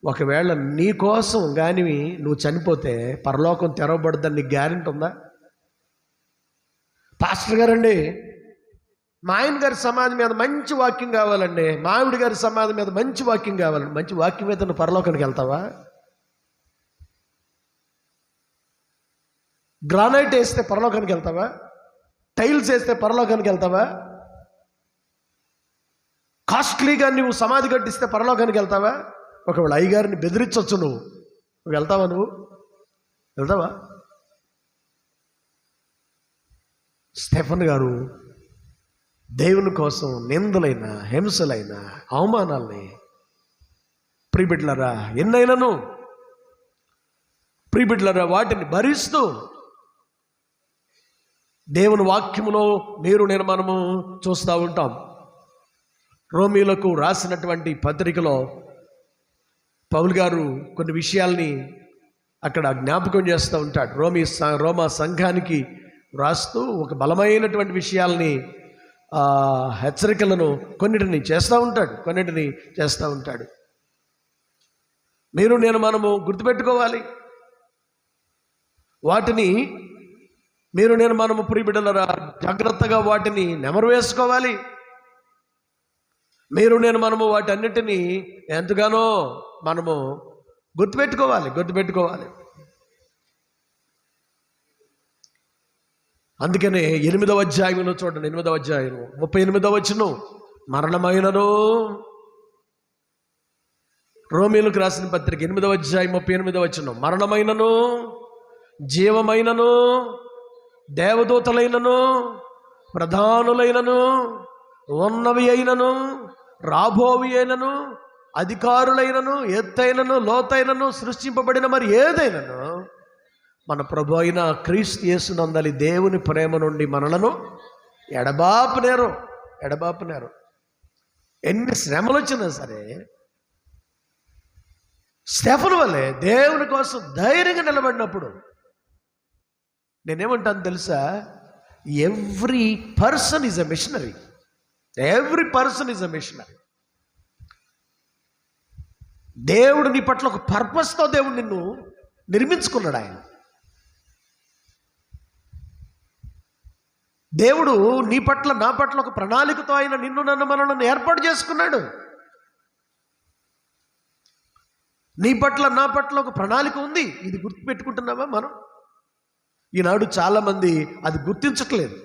ఒకవేళ నీ కోసం కానీ నువ్వు చనిపోతే పరలోకం తెరవబడదని నీకు గ్యారెంటీ ఉందా? పాస్టర్ గారండి మా ఆయన గారి సమాధి మీద మంచి వాక్యం కావాలండి, మా ఆవిడ గారి సమాధి మీద మంచి వాక్యం కావాలండి. మంచి వాక్యం మీద నువ్వు పరలోకానికి వెళ్తావా? గ్రానైట్ వేస్తే పరలోకానికి వెళ్తావా? టైల్స్ వేస్తే పరలోకానికి వెళ్తావా? కాస్ట్లీగా నువ్వు సమాధి కట్టిస్తే పరలోకానికి వెళ్తావా? ఒకవేళ అయ్యగారిని బెదిరించవచ్చు, నువ్వు వెళ్తావా? నువ్వు వెళ్తావా? స్టెఫన్ గారు దేవుని కోసం నిందలైన, హింసలైన, అవమానాల్ని ప్రియబిడ్డలారా ఎన్నైనాను ప్రియబిడ్డలారా వాటిని భరిస్తూ దేవుని వాక్యములో నేను మనము చూస్తూ ఉంటాం. రోమీలకు రాసినటువంటి పత్రికలో పౌలు గారు కొన్ని విషయాల్ని అక్కడ జ్ఞాపకం చేస్తూ ఉంటాడు. రోమా సంఘానికి రాస్తూ ఒక బలమైనటువంటి విషయాల్ని, హెచ్చరికలను కొన్నిటిని చేస్తూ ఉంటాడు. మనము గుర్తుపెట్టుకోవాలి. వాటిని మనము ప్రియబిడ్డలారా జాగ్రత్తగా వాటిని నెమరు వేసుకోవాలి. మనము వాటన్నిటినీ ఎంతగానో మనము గుర్తుపెట్టుకోవాలి. అందుకనే 8వ అధ్యాయంలో చూడండి, 8వ అధ్యాయం 38వ వచనం, మరణమైనను, రోమీలకు రాసిన పత్రిక 8వ అధ్యాయం 38వ వచనం, మరణమైనను, జీవమైనను, దేవదూతలైనను, ప్రధానులైనను, ఉన్నవి అయినను, రాబోవి అయినను, అధికారులైనను, ఎత్తైనను, లోతైనను, సృష్టింపబడిన మరి ఏదైనను మన ప్రభు అయిన క్రీస్తు యేసునందలి దేవుని ప్రేమ నుండి మనలను ఎడబాపునేరు. ఎన్ని శ్రమలు వచ్చినా సరే స్టెఫను వల్లే దేవుని కోసం ధైర్యంగా నిలబడినప్పుడు నేనేమంటాను తెలుసా, every person is a machinery. దేవుడు నీ పట్ల ఒక పర్పస్తో దేవుడు నిన్ను నిర్మించుకున్నాడు. ఆయన దేవుడు నీ పట్ల, నా పట్ల ఒక ప్రణాళికతో ఆయన నిన్ను, నన్ను, మనల్ని ఏర్పాటు చేసుకున్నాడు. నీ పట్ల, నా పట్ల ఒక ప్రణాళిక ఉంది. ఇది గుర్తుపెట్టుకుంటున్నావా? మనం ఈనాడు చాలామంది అది గుర్తించట్లేదు.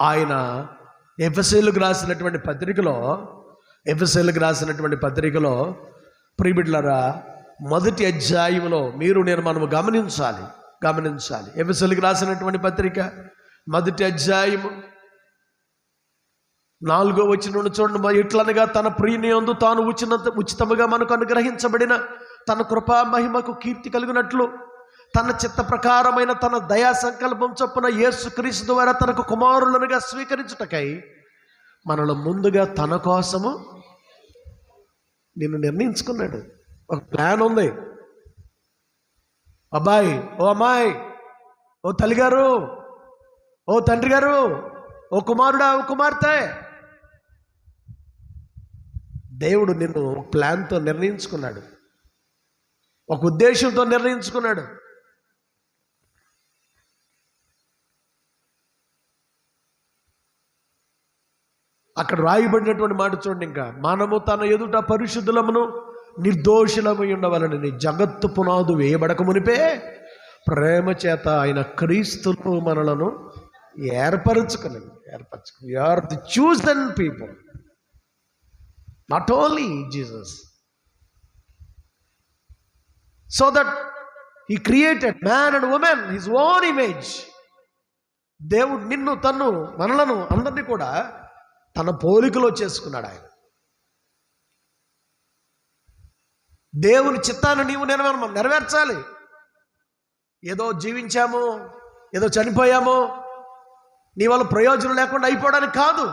ఆయన ఎఫెసీయులకు రాసినటువంటి పత్రికలో ప్రియబిడ్డలారా మొదటి అధ్యాయంలో మనము గమనించాలి. ఎఫెసీయులకు రాసినటువంటి పత్రిక మొదటి అధ్యాయము 4వ వచనం చూడండి. ఇట్లనగా తన ప్రియుని యందు తాను ఉచితముగా మనకు అనుగ్రహించబడిన తన కృపా మహిమకు కీర్తి కలిగినట్లు తన చిత్త ప్రకారమైన తన దయా సంకల్పం చొప్పున యేసుక్రీస్తు ద్వారా తనకు కుమారులనుగా స్వీకరించుటకై మనలో ముందుగా తన కోసము నిన్ను నిర్ణయించుకున్నాడు. ఒక ప్లాన్ ఉంది. అబ్బాయి, ఓ అమ్మాయి, ఓ తల్లిగారు, ఓ తండ్రి గారు, ఓ కుమారుడా, ఓ కుమార్తె, దేవుడు నిన్ను ప్లాన్తో నిర్ణయించుకున్నాడు, ఒక ఉద్దేశంతో నిర్ణయించుకున్నాడు. అక్కడ రాయబడినటువంటి మాట చూడండి. ఇంకా మనము తన ఎదుట పరిశుద్ధులమును నిర్దోషులమై ఉండవాలని జగత్తు పునాదు వేయబడక మునిపే ప్రేమ చేత ఆయన క్రీస్తును మనలను ఏర్పరచుకున్నాడు. You are the chosen people, not only Jesus. So that he created man and women his own image. దేవుడు నిన్ను, మనలను అందరినీ కూడా తన పోలికలో చేసుకున్నాడు. ఆయన దేవుని చిత్తాన్ని నీవు మనం నెరవేర్చాలి. ఏదో జీవించాము, ఏదో చనిపోయాము, నీ వల్ల ప్రయోజనం లేకుండా అయిపోవడానికి కాదు.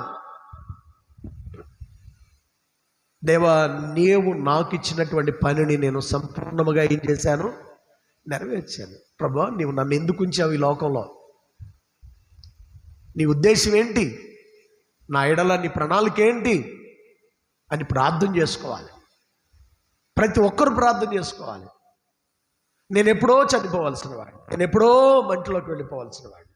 దేవా, నీవు నాకు ఇచ్చినటువంటి పనిని నేను సంపూర్ణముగా ఏం చేశాను? నెరవేర్చాను. ప్రభా, నీవు నన్ను ఎందుకు ఉంచావు ఈ లోకంలో? నీ ఉద్దేశం ఏంటి? నా ఎడల నీ ప్రణాళిక ఏంటి అని ప్రార్థన చేసుకోవాలి. ప్రతి ఒక్కరు ప్రార్థన చేసుకోవాలి. నేను ఎప్పుడో చనిపోవాల్సిన వాడిని, నేను ఎప్పుడో మంటిలోకి వెళ్ళిపోవాల్సిన వాడిని,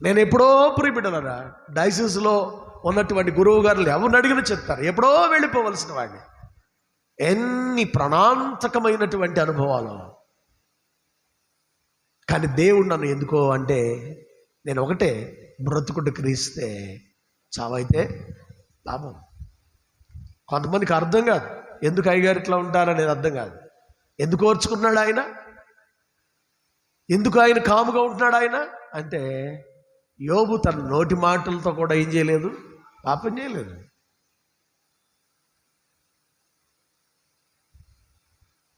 నేను ఎప్పుడో ప్రియబిడ్డలరా డైసిస్లో ఉన్నటువంటి గురువు గారులు ఎవరిని అడిగినా చెప్తారు, ఎప్పుడో వెళ్ళిపోవలసిన వాడిని. ఎన్ని ప్రాణాంతకమైనటువంటి అనుభవాలు. కానీ దేవుడు నన్ను ఎందుకో అంటే, నేను ఒకటే, బ్రతుకుడు క్రీస్తే చావైతే లాభం. కొంతమందికి అర్థం కాదు, ఎందుకు అయ్యగారు ఇట్లా ఉంటారనేది అర్థం కాదు. ఎందుకు ఓర్చుకున్నాడు ఆయన? ఎందుకు ఆయన కాముగా ఉంటున్నాడు ఆయన అంటే, యోబు తన నోటి మాటలతో కూడా ఏం చేయలేదు, పాపం చేయలేదు.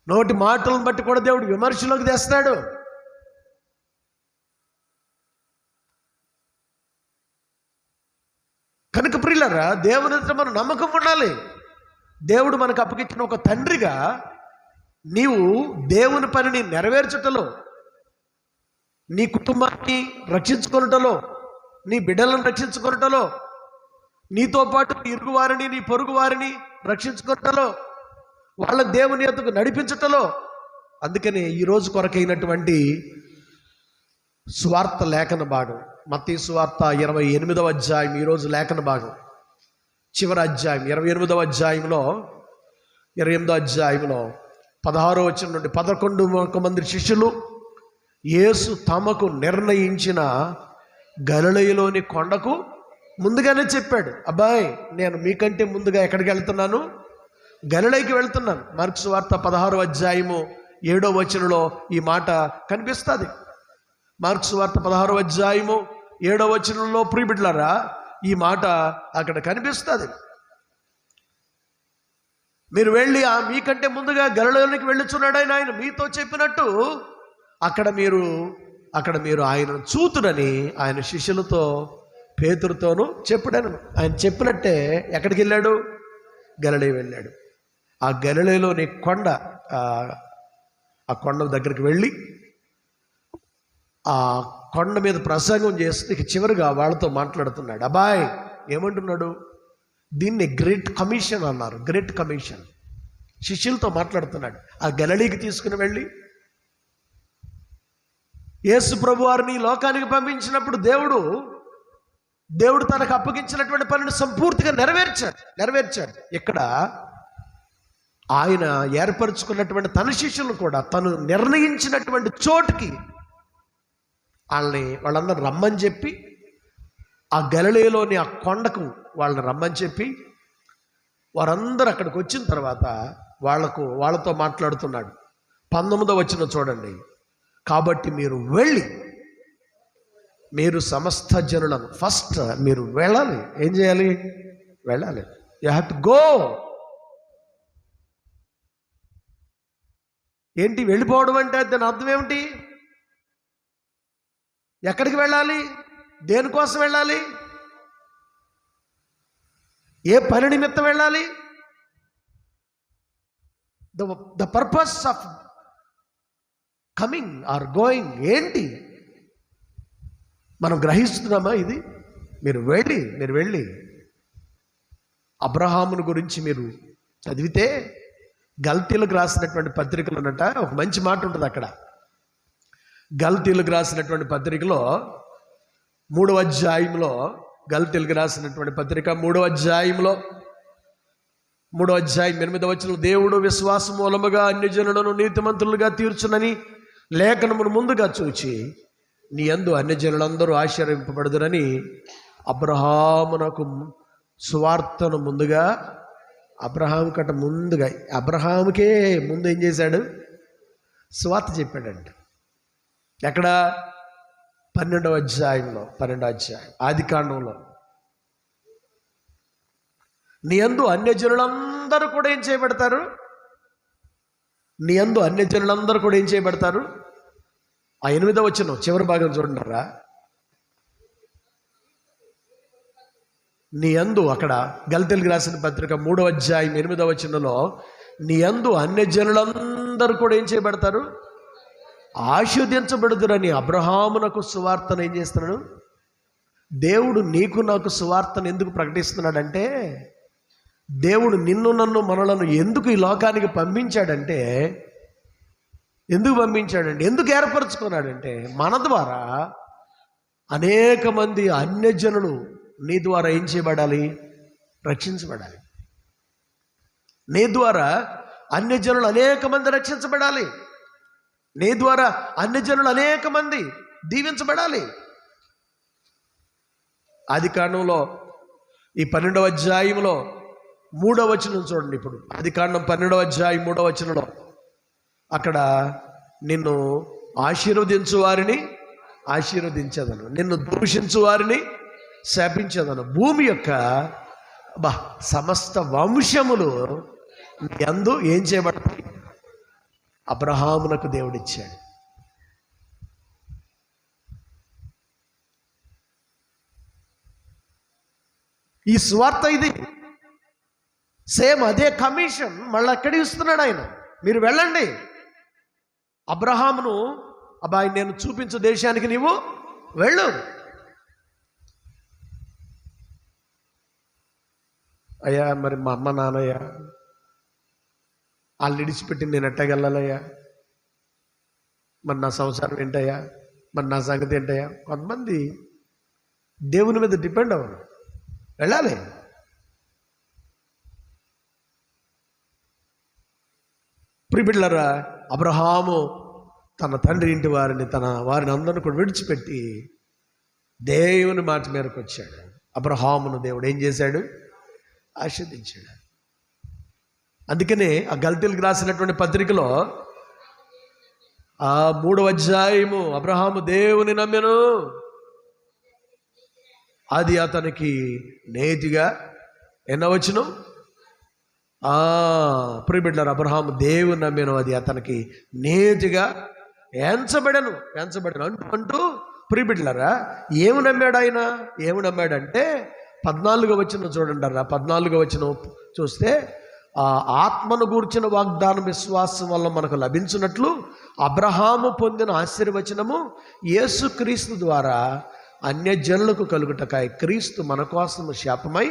నోటి మాటలను బట్టి కూడా దేవుడు విమర్శలోకి తెస్తాడు. కనుక ప్రియులారా, దేవుని మన నమ్మకం ఉండాలి. దేవుడు మనకు అప్పగించిన ఒక తండ్రిగా నీవు దేవుని పనిని నెరవేర్చుటలో, నీ కుటుంబాన్ని రక్షించుకొనుటలో, నీ బిడ్డలను రక్షించుకొనుటలో, నీతో పాటు నీ ఇరుగు వారిని, నీ పొరుగు వారిని రక్షించుకొనుటలో, వాళ్ళ దేవుని యొద్దకు నడిపించుటలో. అందుకని ఈరోజు కొరకైనటువంటి సువార్త లేఖన భాగం, మత్తయి సువార్త 28వ అధ్యాయం, ఈరోజు లేఖన భాగం చివరి అధ్యాయం 28వ అధ్యాయంలో 16వ వచనం నుండి 11 మంది శిష్యులు యేసు తమకు నిర్ణయించిన గలిలయలోని కొండకు ముందుగానే చెప్పాడు, అబ్బాయి నేను మీకంటే ముందుగా ఎక్కడికి వెళ్తున్నాను, గలిలయకి వెళ్తున్నాను. మార్కు సువార్త 16వ అధ్యాయము 7వ వచనంలో ఈ మాట కనిపిస్తుంది. మార్కు సువార్త 16వ అధ్యాయము 7వ వచనంలో ప్రియబిడ్డలారా ఈ మాట అక్కడ కనిపిస్తుంది. మీరు వెళ్ళి మీకంటే ముందుగా గలిలయలోనికి వెళ్ళుచున్నాడు ఆయన మీతో చెప్పినట్టు అక్కడ మీరు ఆయనను చూతుడని ఆయన శిష్యులతో పేతురుతోనూ చెప్పాడు. ఆయన చెప్పినట్టే ఎక్కడికి వెళ్ళాడు, గలిలయ వెళ్ళాడు. ఆ గలిలయలోని కొండ, ఆ కొండ దగ్గరికి వెళ్ళి ఆ కొండ మీద ప్రసంగం చేస్తే చివరిగా వాళ్ళతో మాట్లాడుతున్నాడు. అబ్బాయ్ ఏమంటున్నాడు, దీన్ని గ్రేట్ కమిషన్ అన్నారు. గ్రేట్ కమిషన్ శిష్యులతో మాట్లాడుతున్నాడు. ఆ గలిలయకి తీసుకుని వెళ్ళి యేసు ప్రభు వారిని లోకానికి పంపించినప్పుడు దేవుడు తనకు అప్పగించినటువంటి పనిని సంపూర్తిగా నెరవేర్చాడు. ఇక్కడ ఆయన ఏర్పరచుకున్నటువంటి తన శిష్యులను కూడా తను నిర్ణయించినటువంటి చోటుకి వాళ్ళందరూ రమ్మని చెప్పి, ఆ గలిలయలోని ఆ కొండకు వాళ్ళని రమ్మని చెప్పి, వారందరూ అక్కడికి వచ్చిన తర్వాత వాళ్ళతో మాట్లాడుతున్నాడు. 19వ వచనం చూడండి. కాబట్టి మీరు వెళ్ళి మీరు సమస్త జనులను, ఫస్ట్ మీరు వెళ్ళాలి. ఏం చేయాలి, వెళ్ళాలి. You have to go. ఏంటి వెళ్ళిపోవడం అంటే దాని అర్థం ఏమిటి, ఎక్కడికి వెళ్ళాలి, దేనికోసం వెళ్ళాలి, ఏ పని నిమిత్తం వెళ్ళాలి, the purpose of coming or going ఏంటి మనం గ్రహిస్తున్నామా? ఇది మీరు వెళ్ళి అబ్రహామును గురించి మీరు చదివితే గల్తీలకు రాసినటువంటి పత్రికలు అన్నట ఒక మంచి మాట ఉంటుంది అక్కడ. గల్తీలకు రాసినటువంటి పత్రికలో 3వ అధ్యాయంలో, గల్తీలకు రాసినటువంటి పత్రిక 3వ అధ్యాయంలో 3వ అధ్యాయం 8వ వచనం, దేవుడు విశ్వాస మూలముగా అన్యజనులను నీతిమంతులుగా తీర్చునని లేఖనమును ముందుగా చూచి నీ యందు అన్యజనులందరూ ఆశీర్వదింపబడుదురని అబ్రహామునకు సువార్తను ముందుగా, అబ్రహాముకే ముందు ఏం చేశాడు, సువార్త చెప్పాడంట. ఎక్కడ, 12వ అధ్యాయంలో, 12వ అధ్యాయం ఆదికాండంలో, నీ యందు అన్యజనులందరూ కూడా ఏం చేయబడతారు, నీ యందు అన్యజనులందరూ కూడా ఏం చేయబడతారు. ఆ 8వ వచనం చివరి భాగం చూడండిరా. నీ యందు, అక్కడ గల్తీలకు రాసిన పత్రిక 3వ అధ్యాయం 8వ వచనంలో, నీ యందు అన్యజనులందరూ కూడా ఏం చేయబడతారు, ఆశీర్వదించబడుదురని అబ్రహామునకు సువార్తను ఏం చేస్తున్నాడు. దేవుడు నీకు నాకు సువార్తను ఎందుకు ప్రకటిస్తున్నాడంటే, దేవుడు నిన్ను నన్ను మనలను ఎందుకు ఈ లోకానికి పంపించాడంటే, ఎందుకు ఏర్పరచుకున్నాడంటే, మన ద్వారా అనేక మంది అన్యజనులు నీ ద్వారా ఏం చేయబడాలి, రక్షించబడాలి. నీ ద్వారా అన్యజనులు అనేక మంది రక్షించబడాలి. నీ ద్వారా అన్యజనులు అనేక మంది దీవించబడాలి. ఆదికాండంలో ఈ 12వ అధ్యాయంలో 3వ వచనం చూడండి. ఇప్పుడు ఆదికాండం 12వ అధ్యాయం 3వ వచనంలో అక్కడ నిన్ను ఆశీర్వదించు వారిని ఆశీర్వదించదను, నిన్ను దూషించు వారిని శాపించదను. భూమి యొక్క సమస్త వంశములు యందు ఏం చేయబడతాయి? అబ్రహామునకు దేవుడిచ్చాడు. ఈ స్వార్థ ఇది. సేమ్ అదే కమిషన్ మళ్ళీ అక్కడ ఇస్తున్నాడు ఆయన. మీరు వెళ్ళండి, అబ్రహామును అబ్బాయి నేను చూపించు దేశానికి నీవు వెళ్ళు. అయ్యా మరి మా అమ్మ నాన్నయ్య వాళ్ళు విడిచిపెట్టి నేను ఎట్టగెళ్ళాలయ్యా, మరి నా సంసారం ఏంటయ్యా, మరి నా సంగతి ఏంటయ్యా? కొంతమంది దేవుని మీద డిపెండ్ అవ్వరు, వెళ్ళాలి. ప్రియబిడ్డలారా, అబ్రహాము తన తండ్రి ఇంటి వారిని వారిని అందరిని కూడా విడిచిపెట్టి దేవుని మాట మేరకు వచ్చాడు. అబ్రహామును దేవుడు ఏం చేశాడు? ఆశీర్వదించాడు. అందుకనే ఆ గల్తీలకు రాసినటువంటి పత్రికలో 3వ అధ్యాయము, అబ్రహాము దేవుని నమ్మెను, అది అతనికి నేతిగా ఎన్నవచ్చును. ప్రియబిడ్డలారా, అబ్రహాము దేవుని నమ్మెను, అది అతనికి నేతిగా ఎంచబడను అంటూ ప్రియబిడ్డలారా, ఏమి నమ్మాడు ఆయన? ఏమి నమ్మాడంటే 14వ వచనం చూడండి. 14వ వచనం చూస్తే, ఆత్మను గూర్చిన వాగ్దానం విశ్వాసం వల్ల మనకు లభించినట్లు అబ్రహాము పొందిన ఆశీర్వచనము యేసుక్రీస్తు ద్వారా అన్యజనులకు కలుగుటకాయ క్రీస్తు మన కోసం శాపమై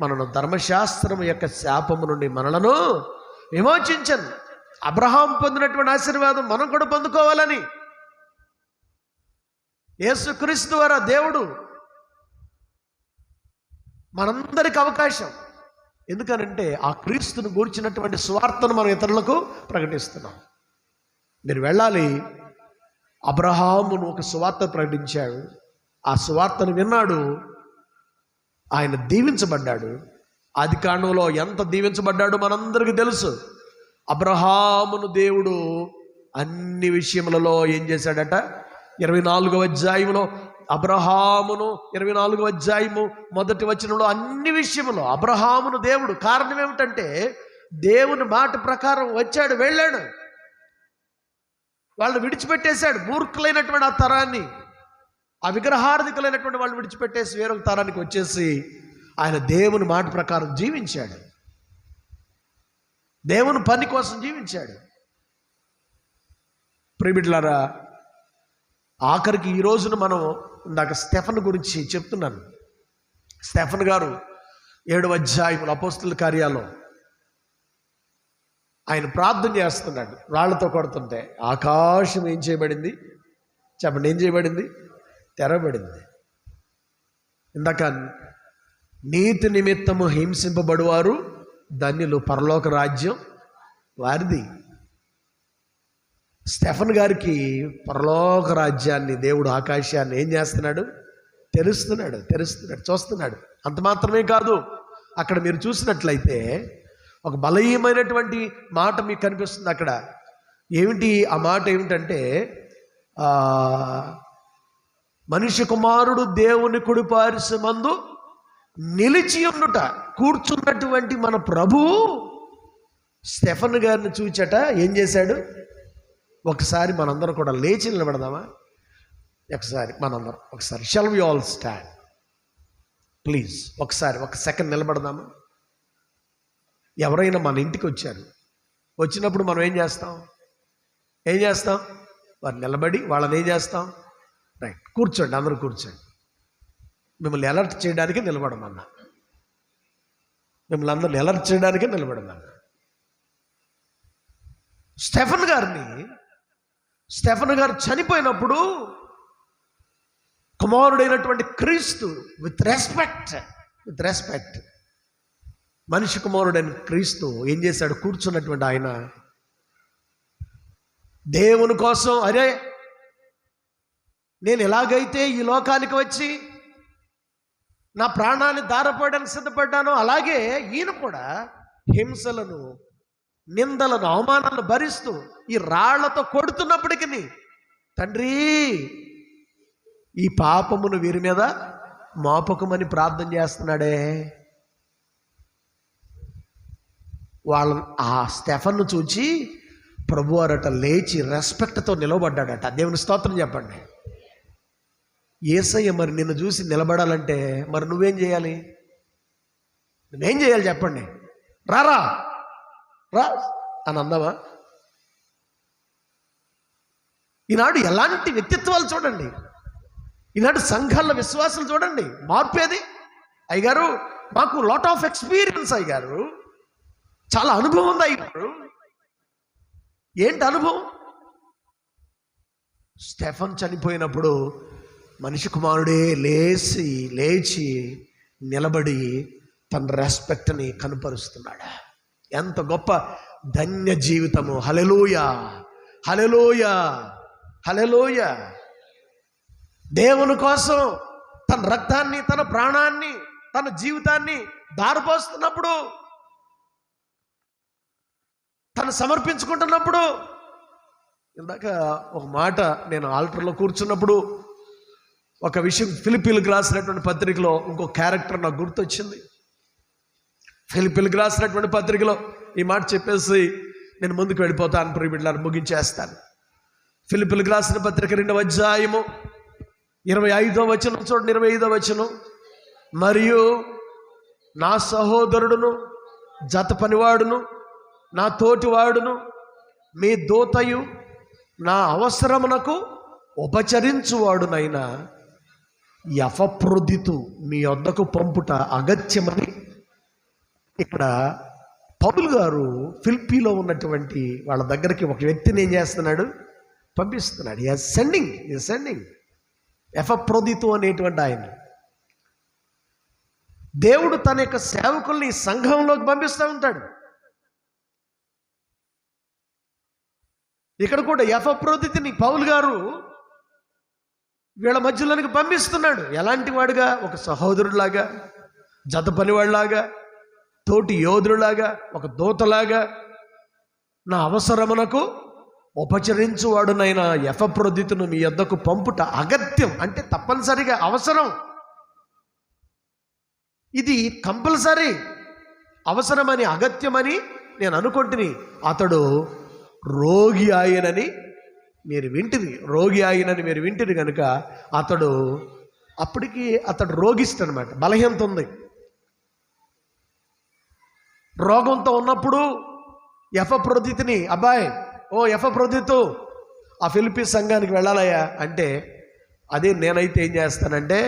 మనను ధర్మశాస్త్రం యొక్క శాపము నుండి మనలను విమోచించను. అబ్రహాం పొందినటువంటి ఆశీర్వాదం మనం కూడా పొందుకోవాలని యేసుక్రీస్తు ద్వారా దేవుడు మనందరికి అవకాశం. ఎందుకనంటే ఆ క్రీస్తును గూర్చినటువంటి స్వార్థను మనం ఇతరులకు ప్రకటిస్తున్నాం. మీరు వెళ్ళాలి. అబ్రహామును ఒక స్వార్థ ప్రకటించాడు, ఆ స్వార్థను విన్నాడు, ఆయన దీవించబడ్డాడు. ఆది కాండంలో ఎంత దీవించబడ్డాడు మనందరికీ తెలుసు. అబ్రహామును దేవుడు అన్ని విషయములలో ఏం చేశాడట? 24వ అధ్యాయంలో అబ్రహామును 24వ అధ్యాయము 1వ వచనంలో అన్ని విషయములో అబ్రహామును దేవుడు, కారణం ఏమిటంటే దేవుని మాట ప్రకారం వచ్చాడు, వెళ్ళాడు, వాళ్ళని విడిచిపెట్టేశాడు. మూర్ఖులైనటువంటి ఆ తరాన్ని, ఆ విగ్రహార్థికులైనటువంటి వాళ్ళు విడిచిపెట్టేసి వేరొక తరానికి వచ్చేసి ఆయన దేవుని మాట ప్రకారం జీవించాడు, దేవుని పని కోసం జీవించాడు. ప్రియబిడ్డలారా, ఆఖరికి ఈ రోజున మనం ఇందాక స్టెఫన్ గురించి చెప్తున్నాను. స్టెఫన్ గారు 7వ అధ్యాయంలో అపోస్తలుల కార్యాల్లో ఆయన ప్రార్థన చేస్తున్నాడు. రాళ్లతో కొడుతుంటే ఆకాశం ఏం చేయబడింది? చెప్పండి, ఏం చేయబడింది? తెరబడింది. ఇందాక నీతి నిమిత్తము హింసింపబడువారు ధన్యులు, పరలోక రాజ్యం వారిది. స్టెఫన్ గారికి పరలోక రాజ్యాన్ని, దేవుడు ఆకాశాన్ని ఏం చేస్తున్నాడు? తెరుస్తున్నాడు, చూస్తున్నాడు. అంత మాత్రమే కాదు, అక్కడ మీరు చూసినట్లయితే ఒక బలీయమైనటువంటి మాట మీకు కనిపిస్తుంది అక్కడ. ఏమిటి ఆ మాట? ఏమిటంటే మనిషి కుమారుడు దేవుని కుడి పార్శ్వమందు నిలిచి ఉండుట, కూర్చున్నటువంటి మన ప్రభువు స్టెఫన్ గారిని చూచట ఏం చేశాడు? ఒకసారి మనందరం కూడా లేచి నిలబడదామా? ఒకసారి shall we all stand please? ఒక సెకండ్ నిలబడదామా? ఎవరైనా మన ఇంటికి వచ్చారు, వచ్చినప్పుడు మనం ఏం చేస్తాం? వారు నిలబడి వాళ్ళని ఏం చేస్తాం? రైట్, కూర్చోండి, అందరూ కూర్చోండి. మిమ్మల్ని అలర్ట్ చేయడానికి నిలబడమన్నా, మిమ్మల్ని అందరిని అలర్ట్ చేయడానికే నిలబడమన్నా. స్టెఫన్ గారు చనిపోయినప్పుడు కుమారుడైనటువంటి క్రీస్తు విత్ రెస్పెక్ట్ మనిషి కుమారుడైన క్రీస్తు ఏం చేశాడు? కూర్చున్నటువంటి ఆయన దేవుని కోసం, అరే నేను ఎలాగైతే ఈ లోకానికి వచ్చి నా ప్రాణాన్ని ధారపోయడానికి సిద్ధపడ్డానో అలాగే ఈయన కూడా హింసలను, నిందలను, అవమానాలను భరిస్తూ ఈ రాళ్లతో కొడుతున్నప్పటికీ తండ్రి ఈ పాపమును వీరి మీద మోపకమని ప్రార్థన చేస్తున్నాడే. వాళ్ళ ఆ స్టెఫన్ను చూచి ప్రభువారట లేచి రెస్పెక్ట్తో నిలబడ్డాడట. దేవుని స్తోత్రం చెప్పండి. యేసయ్య మరి నిన్ను చూసి నిలబడాలంటే మరి నువ్వేం చేయాలి? నువ్వేం చేయాలి చెప్పండి? రారా రా అని అందామా? ఈనాడు ఎలాంటి వ్యక్తిత్వాలు చూడండి, ఈనాడు సంఘాల విశ్వాసాలు చూడండి. మార్పేది అయ్యగారు, మాకు లాట్ ఆఫ్ ఎక్స్పీరియన్స్ అయ్యగారు, చాలా అనుభవం ఉంది అయ్యగారు. ఏంటి అనుభవం? స్టెఫన్ చనిపోయినప్పుడు మనిషి కుమారుడే లేచి నిలబడి తన రెస్పెక్ట్ని కనపరుస్తున్నాడు. ఎంత గొప్ప ధన్య జీవితము. హల్లెలూయా, హల్లెలూయా, హల్లెలూయా. దేవుని కోసం తన రక్తాన్ని, తన ప్రాణాన్ని, తన జీవితాన్ని దారిపోస్తున్నప్పుడు, తను సమర్పించుకుంటున్నప్పుడు, ఇందాక ఒక మాట నేను ఆల్టర్లో కూర్చున్నప్పుడు ఒక విషయం, ఫిలిప్పీలకు రాసినటువంటి పత్రికలో ఇంకో క్యారెక్టర్ నాకు గుర్తొచ్చింది. ఫిలిప్పీలకు రాసినటువంటి పత్రికలో ఈ మాట చెప్పేసి నేను ముందుకు వెళ్ళిపోతాను, ప్రియబిడ్డలారా, ముగించేస్తాను. ఫిలిప్పీలకు రాసిన పత్రిక 2వ అధ్యాయము 25వ వచనం చూడండి. 25వ వచనం, మరియు నా సహోదరుడును జత పనివాడును నా తోటివాడును మీ దూతయు నా అవసరమునకు ఉపచరించువాడునైనా ఎపఫ్రొదితు మీ వద్దకు పంపుట అగత్యమని ఇక్కడ పౌలు గారు ఫిలిప్పీలో ఉన్నటువంటి వాళ్ళ దగ్గరికి ఒక వ్యక్తిని ఏం చేస్తున్నాడు? పంపిస్తున్నాడు. సెండింగ్ ఎపఫ్రొదితు అనేటువంటి ఆయన. దేవుడు తన యొక్క సేవకుల్ని సంఘంలోకి పంపిస్తూ ఉంటాడు. ఇక్కడ కూడా ఎపఫ్రొదితుని పౌలు గారు వీళ్ళ మధ్యలోనికి పంపిస్తున్నాడు. ఎలాంటి వాడుగా? ఒక సహోదరుడిలాగా, జత పనివాడిలాగా, తోటి యోధుడిలాగా, ఒక దూతలాగా, నా అవసరమునకు ఉపచరించువాడునైనా ఎపఫ్రొదితును మీ యొద్దకు పంపుట అగత్యం, అంటే తప్పనిసరిగా అవసరం. ఇది కంపల్సరీ, అవసరమని, అగత్యమని నేను అనుకుంటుని. అతడు రోగి ఆయనని మీరు వింటిరి కనుక అతడు రోగిస్తాడనమాట. బలహీనత ఉంది. రోగంతో ఉన్నప్పుడు ఎపఫ్రొదితుని, అబ్బాయి, ఓ ఎపఫ్రొదితు, ఆ ఫిలిప్పీ సంఘానికి వెళ్ళాలయ్యా అంటే, అదే నేనైతే ఏం చేస్తానంటే,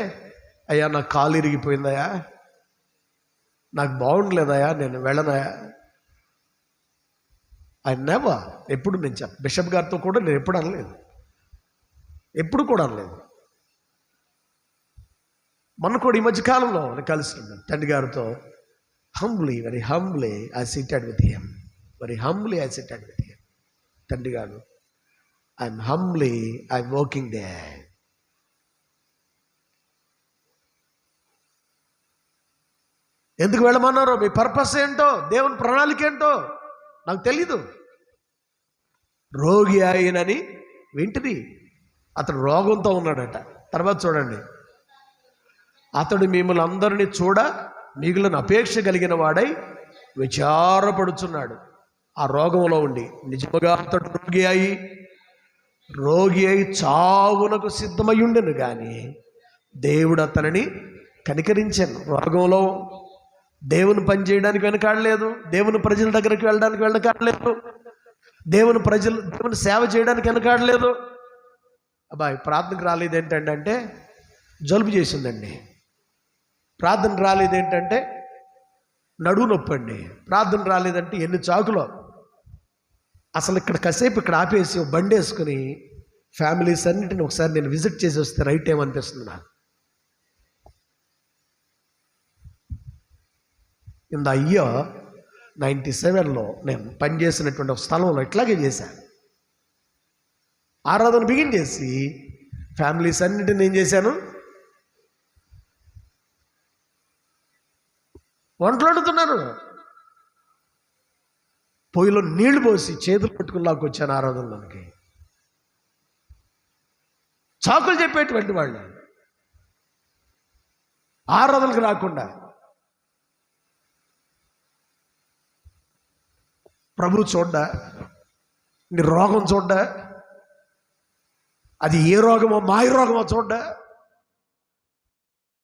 అయ్యా నాకు కాలు ఇరిగిపోయిందయ్యా, నాకు బాగుండలేదయ్యా, నేను వెళ్ళనయా. ఎప్పుడు నేను బిషప్ గారితో కూడా నేను ఎప్పుడు అనలేదు. మన కూడా ఈ మధ్యకాలంలో నేను కలిసి తండ్రి గారితో very humbly I cited with him. తండ్రి గారు, ఐఎమ్ వర్కింగ్ దే. ఎందుకు వెళ్ళమన్నారో, మీ పర్పస్ ఏంటో, దేవుని ప్రణాళిక ఏంటో నాకు తెలీదు. రోగి ఆయనని వింటిది. అతడు రోగంతో ఉన్నాడట. తర్వాత చూడండి, అతడు మిమ్మల్ని అందరినీ చూడ మిగిలిన అపేక్ష కలిగిన వాడై విచారపడుచున్నాడు. ఆ రోగంలో ఉండి నిజముగా అతడు రోగి అయి చావునకు సిద్ధమై ఉండెను, కానీ దేవుడు అతనిని కనికరించాను. రోగంలో దేవుని పని చేయడానికి వెనకాడలేదు, దేవుని ప్రజల దగ్గరికి వెళ్ళడానికి వెనకాడలేదు, దేవుని సేవ చేయడానికి వెనకాడలేదు. అబ్బాయి ప్రార్థనకు రాలేదు ఏంటంటే జలుబు చేసిందండి. ప్రార్థన రాలేదు ఏంటంటే నడువు నొప్పండి. ప్రార్థన రాలేదంటే ఎన్ని చాకులో. అసలు ఇక్కడ కాసేపు ఇక్కడ ఆపేసి బండి వేసుకుని ఫ్యామిలీస్ అన్నింటిని ఒకసారి నేను విజిట్ చేసి వస్తే రైట్ ఏమనిపిస్తుంది నాకు. ఇన్ ద ఇయర్ 97లో నేను పనిచేసినటువంటి ఒక స్థలంలో ఇట్లాగే చేశాను. ఆరాధన బిగిన్ చేసి ఫ్యామిలీస్ అన్నింటిని ఏం చేశాను, వంటలాడుతున్నాను. పొయ్యిలో నీళ్లు పోసి చేతులు పట్టుకుని లాక్కొచ్చాను ఆరాధనలోనికి. చాకులు చెప్పేటువంటి వాళ్ళు ఆరాధనకు రాకుండా ప్రభు చూడ్డా, నీ రోగం చూడ్డా, అది ఏ రోగమో మాయ రోగమో చూడ్డా,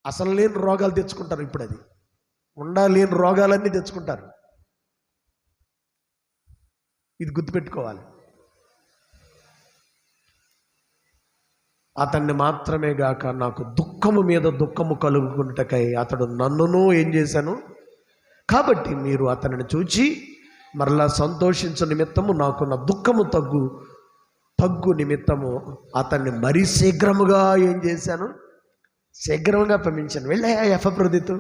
అసలు లేని రోగాలు తెచ్చుకుంటారు. ఇప్పుడు అది ఉండాలేని రోగాలన్నీ తెచ్చుకుంటారు. ఇది గుర్తుపెట్టుకోవాలి. అతన్ని మాత్రమే గాక నాకు దుఃఖము మీద దుఃఖము కలుగుకుంటకై అతడు నన్నును ఏం చేశాను, కాబట్టి మీరు అతనిని చూచి మరలా సంతోషించు నిమిత్తము నాకున్న దుఃఖము తగ్గు నిమిత్తము అతన్ని మరీ శీఘ్రముగా ఏం చేశాను, శీఘ్రంగా పంపించాను. వెళ్ళాయా ఎఫ్రదీతు.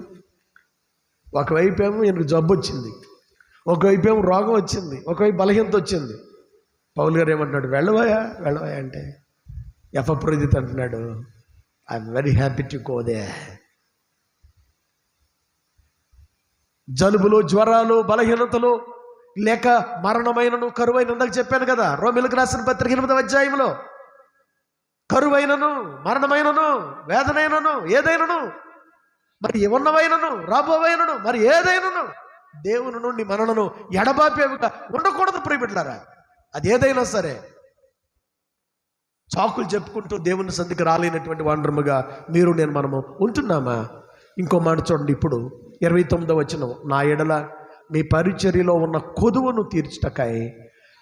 ఒకవైపు ఏమో ఈయనకు జబ్బు వచ్చింది, ఒకవైపు ఏమో రోగం వచ్చింది, ఒకవైపు బలహీనత వచ్చింది. పౌలు గారు ఏమంటున్నాడు, వెళ్ళవయా అంటే ఎఫ్రదీతు అంటున్నాడు, I'm very happy to go there. జలుబులు, జ్వరాలు, బలహీనతలు లేక మరణమైనను కరువైన, ఇందాక చెప్పాను కదా రోమీయులకు రాసిన పత్రిక 8వ అధ్యాయంలో, కరువైనను మరణమైనను వేదనైనను ఏదైనను మరి ఉన్నవైనను రాబోవైనను మరి ఏదైనను దేవుని నుండి మనలను ఎడబాపేవిగా ఉండకూడదు ప్రియబిడ్డలారా. అది ఏదైనా సరే చాకులు చెప్పుకుంటూ దేవుని సంధికి రాలేనటువంటి వాండ్రముగా మీరు నేను మనము ఉంటున్నామా? ఇంకో మాట చూడండి, ఇప్పుడు 29వ వచనం, నా ఎడల మీ పరిచర్యలో ఉన్న కొదువును తీర్చుటకై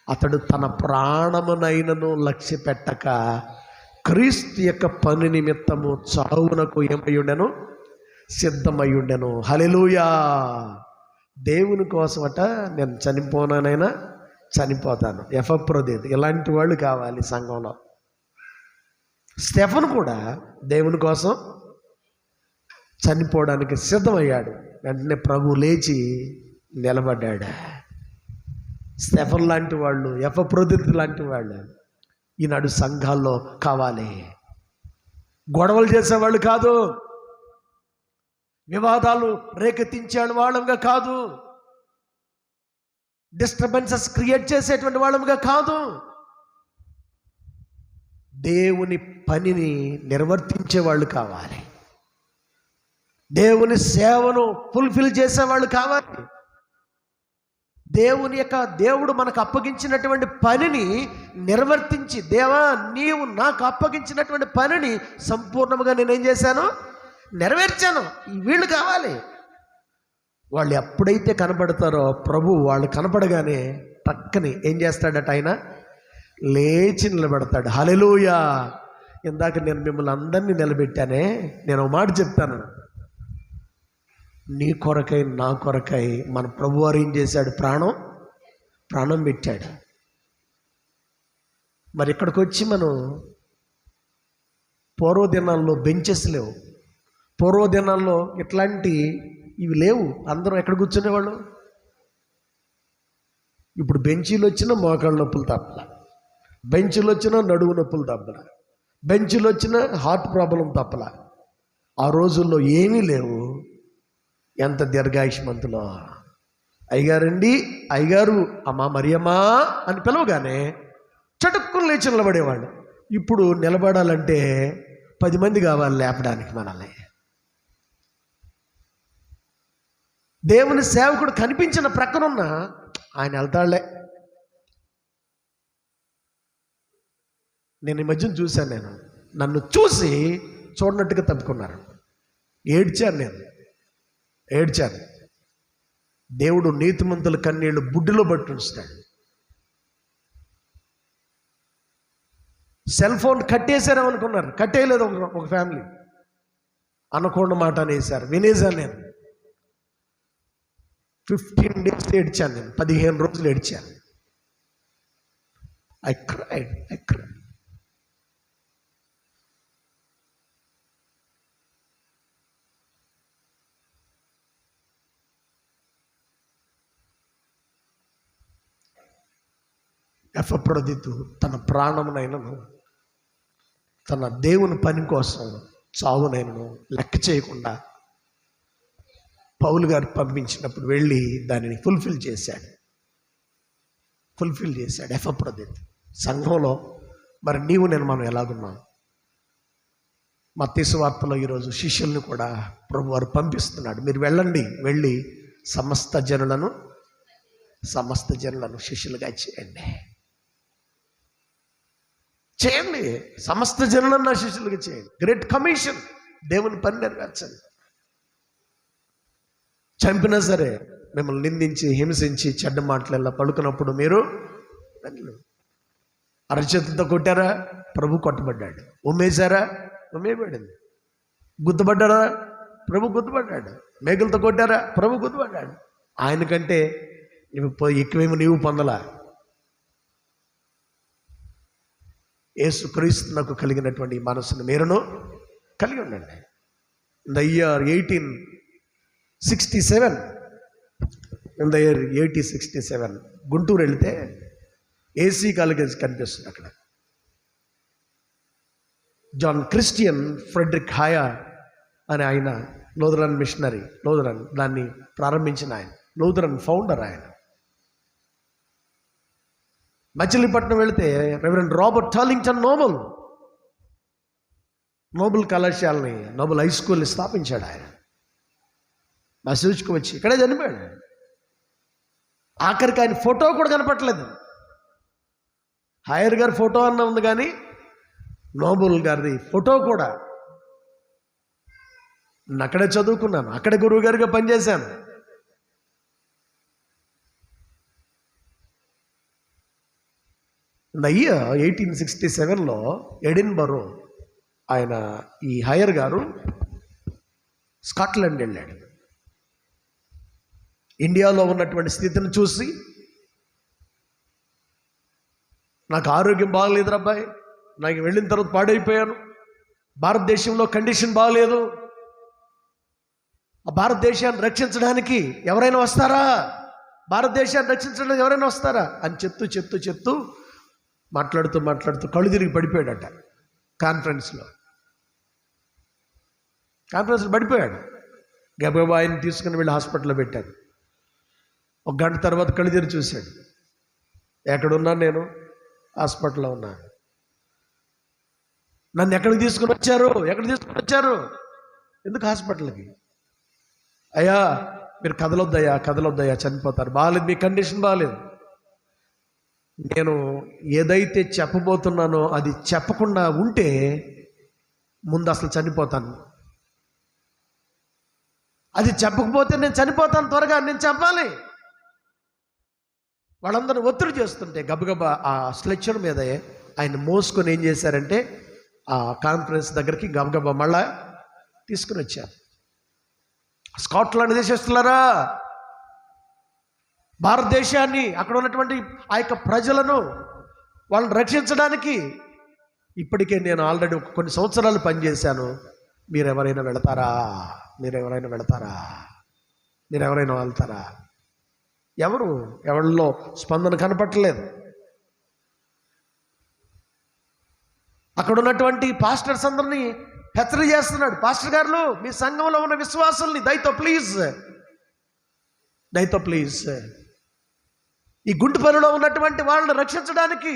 అతడు తన ప్రాణమునైనను లక్ష్య పెట్టక క్రీస్తు యొక్క పని నిమిత్తము చావునకు ఏమయ్యుండెను, సిద్ధమయ్యుండెను. హల్లెలూయా. దేవుని కోసమట నేను చనిపోనానైనా చనిపోతాను. ఎఫ్రదీతు ఇలాంటి వాళ్ళు కావాలి సంఘంలో. స్టెఫను కూడా దేవుని కోసం చనిపోవడానికి సిద్ధమయ్యాడు. వెంటనే ప్రభు లేచి నిలబడ్డాడు. స్టెఫన్ లాంటి వాళ్ళు, ఎఫ్రదీతు లాంటి వాళ్ళు ఈనాడు సంఘాల్లో కావాలి. గొడవలు చేసేవాళ్ళు కాదు, వివాదాలు రేకెత్తించే వాళ్ళంగా కాదు, డిస్టర్బెన్సెస్ క్రియేట్ చేసేటువంటి వాళ్ళంగా కాదు, దేవుని పనిని నిర్వర్తించే వాళ్ళు కావాలి. దేవుని సేవను ఫుల్ఫిల్ చేసేవాళ్ళు కావాలి. దేవుడు మనకు అప్పగించినటువంటి పనిని నిర్వర్తించి, దేవా నీవు నాకు అప్పగించినటువంటి పనిని సంపూర్ణంగా నేనేం చేశాను, నెరవేర్చాను. వీళ్ళు కావాలి. వాళ్ళు ఎప్పుడైతే కనబడతారో ప్రభు వాళ్ళు కనపడగానే పక్కని ఏం చేస్తాడట, ఆయన లేచి నిలబెడతాడు. హల్లెలూయా. ఇందాక నేను మిమ్మల్ని అందరినీ నిలబెట్టానే, నేను ఒక మాట చెప్తాను, నీ కొరకై నా కొరకై మన ప్రభు వారు ఏం చేశాడు, ప్రాణం పెట్టాడు. మరి ఇక్కడికి వచ్చి మనం పూర్వదినాల్లో బెంచెస్ లేవు, పూర్వదినాల్లో ఇట్లాంటి ఇవి లేవు. అందరూ ఎక్కడ కూర్చునేవాళ్ళు. ఇప్పుడు బెంచీలు వచ్చినా మోకాళ్ళ నొప్పులు తప్పల, బెంచీలు వచ్చినా నడువు నొప్పులు తప్పల, బెంచీలు వచ్చినా హార్ట్ ప్రాబ్లం తప్పల. ఆ రోజుల్లో ఏమీ లేవు. ఎంత దీర్ఘాయుష్మంతులో. అయ్యగారండి, అయ్యగారు, అమ్మా మరియమ్మా అని పిలవగానే చటుక్కులు లేచి నిలబడేవాళ్ళు. ఇప్పుడు నిలబడాలంటే 10 మంది కావాలి లేపడానికి మనల్ని. దేవుని సేవకుడు కనిపించిన ప్రక్కనున్న ఆయన వెళ్తాళ్లే. నేను ఈ మధ్యన చూశాను, నేను నన్ను చూసి చూడనట్టుగా తప్పుకున్నారు. ఏడ్చాను. దేవుడు నీతిమంతుల కన్నీళ్లు బుడ్డిలో బట్టి ఉంచుతాడు. సెల్ ఫోన్ కట్టేశారేమనుకున్నారు, కట్టేయలేదు. ఒక ఫ్యామిలీ అనకూడని మాట అనేసారు, వినేసాను. నేను 15 days ఏడ్చాను. నేను 15 రోజులు ఏడ్చాను. I cried. ఎఫ్రదీతు తన ప్రాణమునైనను తన దేవుని పని కోసం చావునైనను లెక్క చేయకుండా పౌలు గారు పంపించినప్పుడు వెళ్ళి దానిని ఫుల్ఫిల్ చేశాడు. ఎఫ్రదీతు. సంఘంలో మరి నీవు నేను మనం ఎలాగున్నాం? మత్తయి సువార్తలో ఈరోజు శిష్యుల్ని కూడా ప్రభు వారు పంపిస్తున్నాడు. మీరు వెళ్ళండి, వెళ్ళి సమస్త జనులను శిష్యులుగా చేయండి. సమస్త జనులను నా శిష్యులుగా చేయండి. Great commission. దేవుని పని నెరవేర్చండి. చంపినా సరే, మిమ్మల్ని నిందించి హింసించి చెడ్డ మాటలల్లా పడుకున్నప్పుడు మీరు అరచేతులతో కొట్టారా, ప్రభు కొట్టబడ్డాడు. ఉమ్మేశారా, ఉమ్మేయబడింది. గుర్తుపడ్డారా, ప్రభు గుర్తుపడ్డాడు. మేకులతో కొట్టారా, ప్రభు గుర్తుపడ్డాడు. ఆయనకంటే ఎక్కువేమో నీవు పొందలా. యేసుక్రీస్తునకు కలిగినటువంటి మనసును మీరును కలిగి ఉండండి. ఇన్ ద ఇయర్ 1867 గుంటూరు వెళితే ఏసీ కాలేజ్ కనిపిస్తుంది. అక్కడ జాన్ క్రిస్టియన్ ఫ్రెడరిక్ హాయా అనే ఆయన లూథరన్ మిషనరీ, లూథరన్ దాన్ని ప్రారంభించిన ఆయన, లూథరన్ ఫౌండర్ ఆయన. మచిలీపట్నం వెళితే రెవరెండ్ రాబర్ట్ టర్లింగ్టన్ నోబుల్ కళాశాలని, నోబుల్ హై స్కూల్ని స్థాపించాడు ఆయన. మసూచుకు వచ్చి ఇక్కడే చనిపోయాడు. ఆఖరికి ఆయన ఫోటో కూడా కనపట్లేదు. హాయర్ గారి ఫోటో అన్న ఉంది కానీ నోబుల్ గారిది ఫోటో కూడా. నేను అక్కడే చదువుకున్నాను, అక్కడే గురువు గారిగా పనిచేశాను. ఇన్ ద ఇయర్ 1867లో ఎడిన్బరో ఆయన, ఈ హయర్ గారు స్కాట్లాండ్ వెళ్ళాడు. ఇండియాలో ఉన్నటువంటి స్థితిని చూసి, నాకు ఆరోగ్యం బాగలేదు అబ్బాయి, నాకు వెళ్ళిన తర్వాత పాడైపోయాను, భారతదేశంలో కండిషన్ బాగలేదు, ఆ భారతదేశాన్ని రక్షించడానికి ఎవరైనా వస్తారా, భారతదేశాన్ని రక్షించడానికి ఎవరైనా వస్తారా అని చెప్తూ మాట్లాడుతూ కళ్ళు తిరిగి పడిపోయాడట. కాన్ఫరెన్స్లో పడిపోయాడు. గబగబా ఆయన తీసుకుని వెళ్ళి హాస్పిటల్లో పెట్టారు. ఒక గంట తర్వాత కళ్ళు తిరిగి చూశాడు. ఎక్కడున్నాను నేను? హాస్పిటల్లో ఉన్నాను. నన్ను ఎక్కడికి తీసుకుని వచ్చారు? ఎందుకు హాస్పిటల్కి? అయ్యా మీరు కదలొద్దయ్యా, చనిపోతారు, బాగాలేదు, మీ కండిషన్ బాగాలేదు. నేను ఏదైతే చెప్పబోతున్నానో అది చెప్పకుండా ఉంటే ముందు అసలు చనిపోతాను. అది చెప్పకపోతే నేను చనిపోతాను, త్వరగా నేను చెప్పాలి. వాళ్ళందరూ ఒత్తిడి చేస్తుంటే గబగబా ఆ స్ట్రెచ్చర్ మీద ఆయన మోసుకొని ఏం చేశారంటే ఆ కాన్ఫరెన్స్ దగ్గరికి గబగబా మళ్ళా తీసుకుని వచ్చారు. స్కాట్లాండ్ దేశస్తులారా, భారతదేశాన్ని, అక్కడ ఉన్నటువంటి ఆ యొక్క ప్రజలను వాళ్ళని రక్షించడానికి ఇప్పటికే నేను ఆల్రెడీ కొన్ని సంవత్సరాలు పనిచేశాను. మీరెవరైనా వెళతారా? వెళ్తారా? ఎవరిలో స్పందన కనపట్టలేదు. అక్కడ ఉన్నటువంటి పాస్టర్స్ అందరినీ హెచ్చరిక చేస్తున్నాడు. పాస్టర్ గారు, మీ సంఘంలో ఉన్న విశ్వాసుల్ని దయతో ప్లీజ్ ఈ గుంటు పనిలో ఉన్నటువంటి వాళ్ళని రక్షించడానికి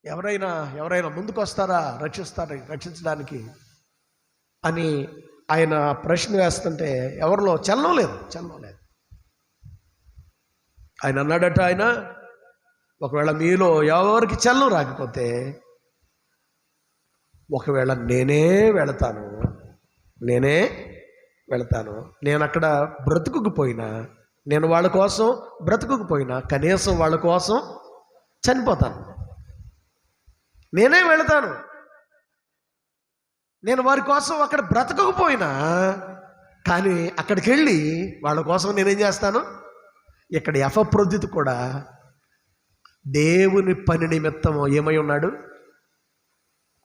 ఎవరైనా ముందుకు వస్తారా రక్షించడానికి అని ఆయన ప్రశ్న వేస్తుంటే ఎవరిలో చలనం లేదు. ఆయన అన్నాడట, ఆయన ఒకవేళ మీలో ఎవరికి చలనం రాకపోతే, ఒకవేళ నేనే వెళతాను, నేను అక్కడ బ్రతుకుకుపోయినా, నేను వాళ్ళ కోసం బ్రతుకుకుపోయినా కనీసం వాళ్ళ కోసం చనిపోతాను. నేనే వెళతాను. నేను వారి కోసం అక్కడ బ్రతకకపోయినా కానీ అక్కడికి వెళ్ళి వాళ్ళ కోసం నేనేం చేస్తాను? ఇక్కడ ఎఫ్రొదితు కూడా దేవుని పని నిమిత్తము ఏమై ఉన్నాడు?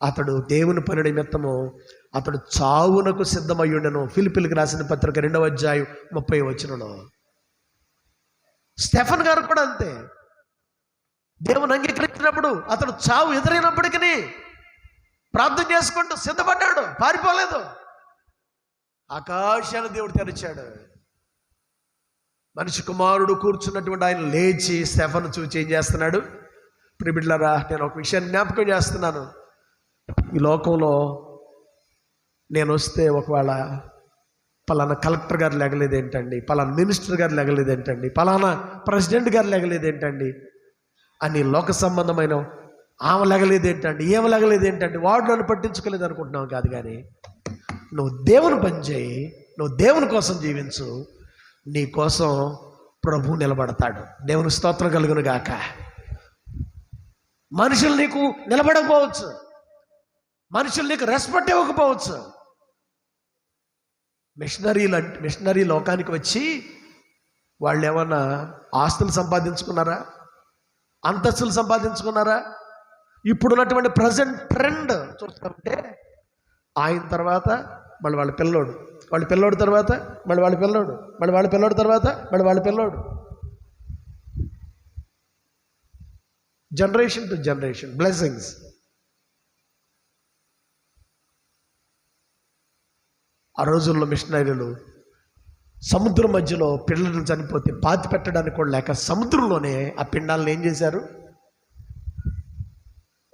అతడు దేవుని పని నిమిత్తము అతడు చావునకు సిద్ధమై ఉండెను. ఫిలిప్పీలకు రాసిన పత్రిక 2వ అధ్యాయం 30వ వచనంలో. స్టెఫన్ గారు కూడా అంతే. దేవుని అంగీకరించినప్పుడు అతడు చావు ఎదురైనప్పటికీ ప్రార్థన చేసుకుంటూ సిద్ధపడ్డాడు, పారిపోలేదు. ఆకాశాన్ని దేవుడు తెరిచాడు. మనిషి కుమారుడు కూర్చున్నటువంటి ఆయన లేచి స్టెఫన్ చూచి ఏం చేస్తున్నాడు? ప్రియబిడ్డలారా, నేను ఒక విషయాన్ని జ్ఞాపకం చేస్తున్నాను. ఈ లోకంలో నేను వస్తే ఒకవేళ పలానా కలెక్టర్ గారు లేగలేదేంటండి, పలానా మినిస్టర్ గారు లేగలేదేంటండి, పలానా ప్రెసిడెంట్ గారు లేగలేదేంటండి అని లోక సంబంధమైన ఆమె లేగలేదేంటండి, ఏమి లేగలేదేంటండి, వాడు నన్ను పట్టించుకోలేదు అనుకుంటున్నావు కాదు. కానీ నువ్వు దేవుని పని చేయి, నువ్వు దేవుని కోసం జీవించు, నీ కోసం ప్రభు నిలబడతాడు. దేవుని స్తోత్రం కలుగును గాక. మనుషులు నీకు నిలబడకపోవచ్చు, మనుషులు నీకు రెస్పెక్ట్ ఇవ్వకపోవచ్చు. మిషనరీ లోకానికి వచ్చి వాళ్ళు ఏమన్నా ఆస్తులు సంపాదించుకున్నారా, అంతస్తులు సంపాదించుకున్నారా? ఇప్పుడున్నటువంటి ప్రజెంట్ ట్రెండ్ చూస్తుంటే ఆయన తర్వాత మళ్ళీ వాళ్ళ పిల్లోడు, వాళ్ళ పిల్లోడు తర్వాత మళ్ళీ వాళ్ళ పిల్లోడు, మళ్ళీ వాళ్ళ పిల్లోడు తర్వాత మళ్ళీ వాళ్ళ పిల్లోడు, జనరేషన్ టు జనరేషన్ బ్లెస్సింగ్స్. ఆ రోజుల్లో మిషనరీలు సముద్రం మధ్యలో పిల్లలు చనిపోతే పాతి పెట్టడానికి కూడా లేక సముద్రంలోనే ఆ పిండాలను ఏం చేశారు,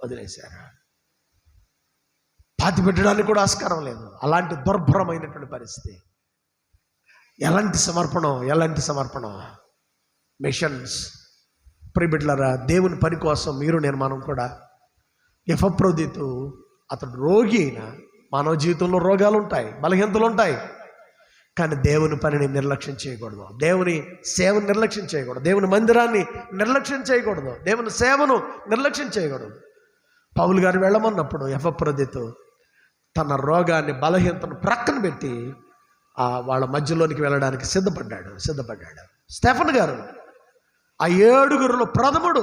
వదిలేశారు. పాతి పెట్టడానికి కూడా ఆస్కారం లేదు. అలాంటి దుర్భరమైనటువంటి పరిస్థితి. ఎలాంటి సమర్పణ మిషన్స్. ప్రియబిడ్డలారా, దేవుని పని కోసం మీరు మనం కూడా ఎఫ్రోదితు అతడు రోగి అయినా, మానవ జీవితంలో రోగాలు ఉంటాయి, బలహీనతలు ఉంటాయి. కానీ దేవుని పనిని నిర్లక్ష్యం చేయకూడదు, దేవుని సేవను నిర్లక్ష్యం చేయకూడదు, దేవుని మందిరాన్ని నిర్లక్ష్యం చేయకూడదు, దేవుని సేవను నిర్లక్ష్యం చేయకూడదు. పౌలు గారు వెళ్ళమన్నప్పుడు ఎఫ్రోదితు తన రోగాన్ని, బలహీనతను ప్రక్కన పెట్టి వాళ్ళ మధ్యలోనికి వెళ్ళడానికి సిద్ధపడ్డాడు. స్టెఫెన్ గారు ఆ 7 ప్రథముడు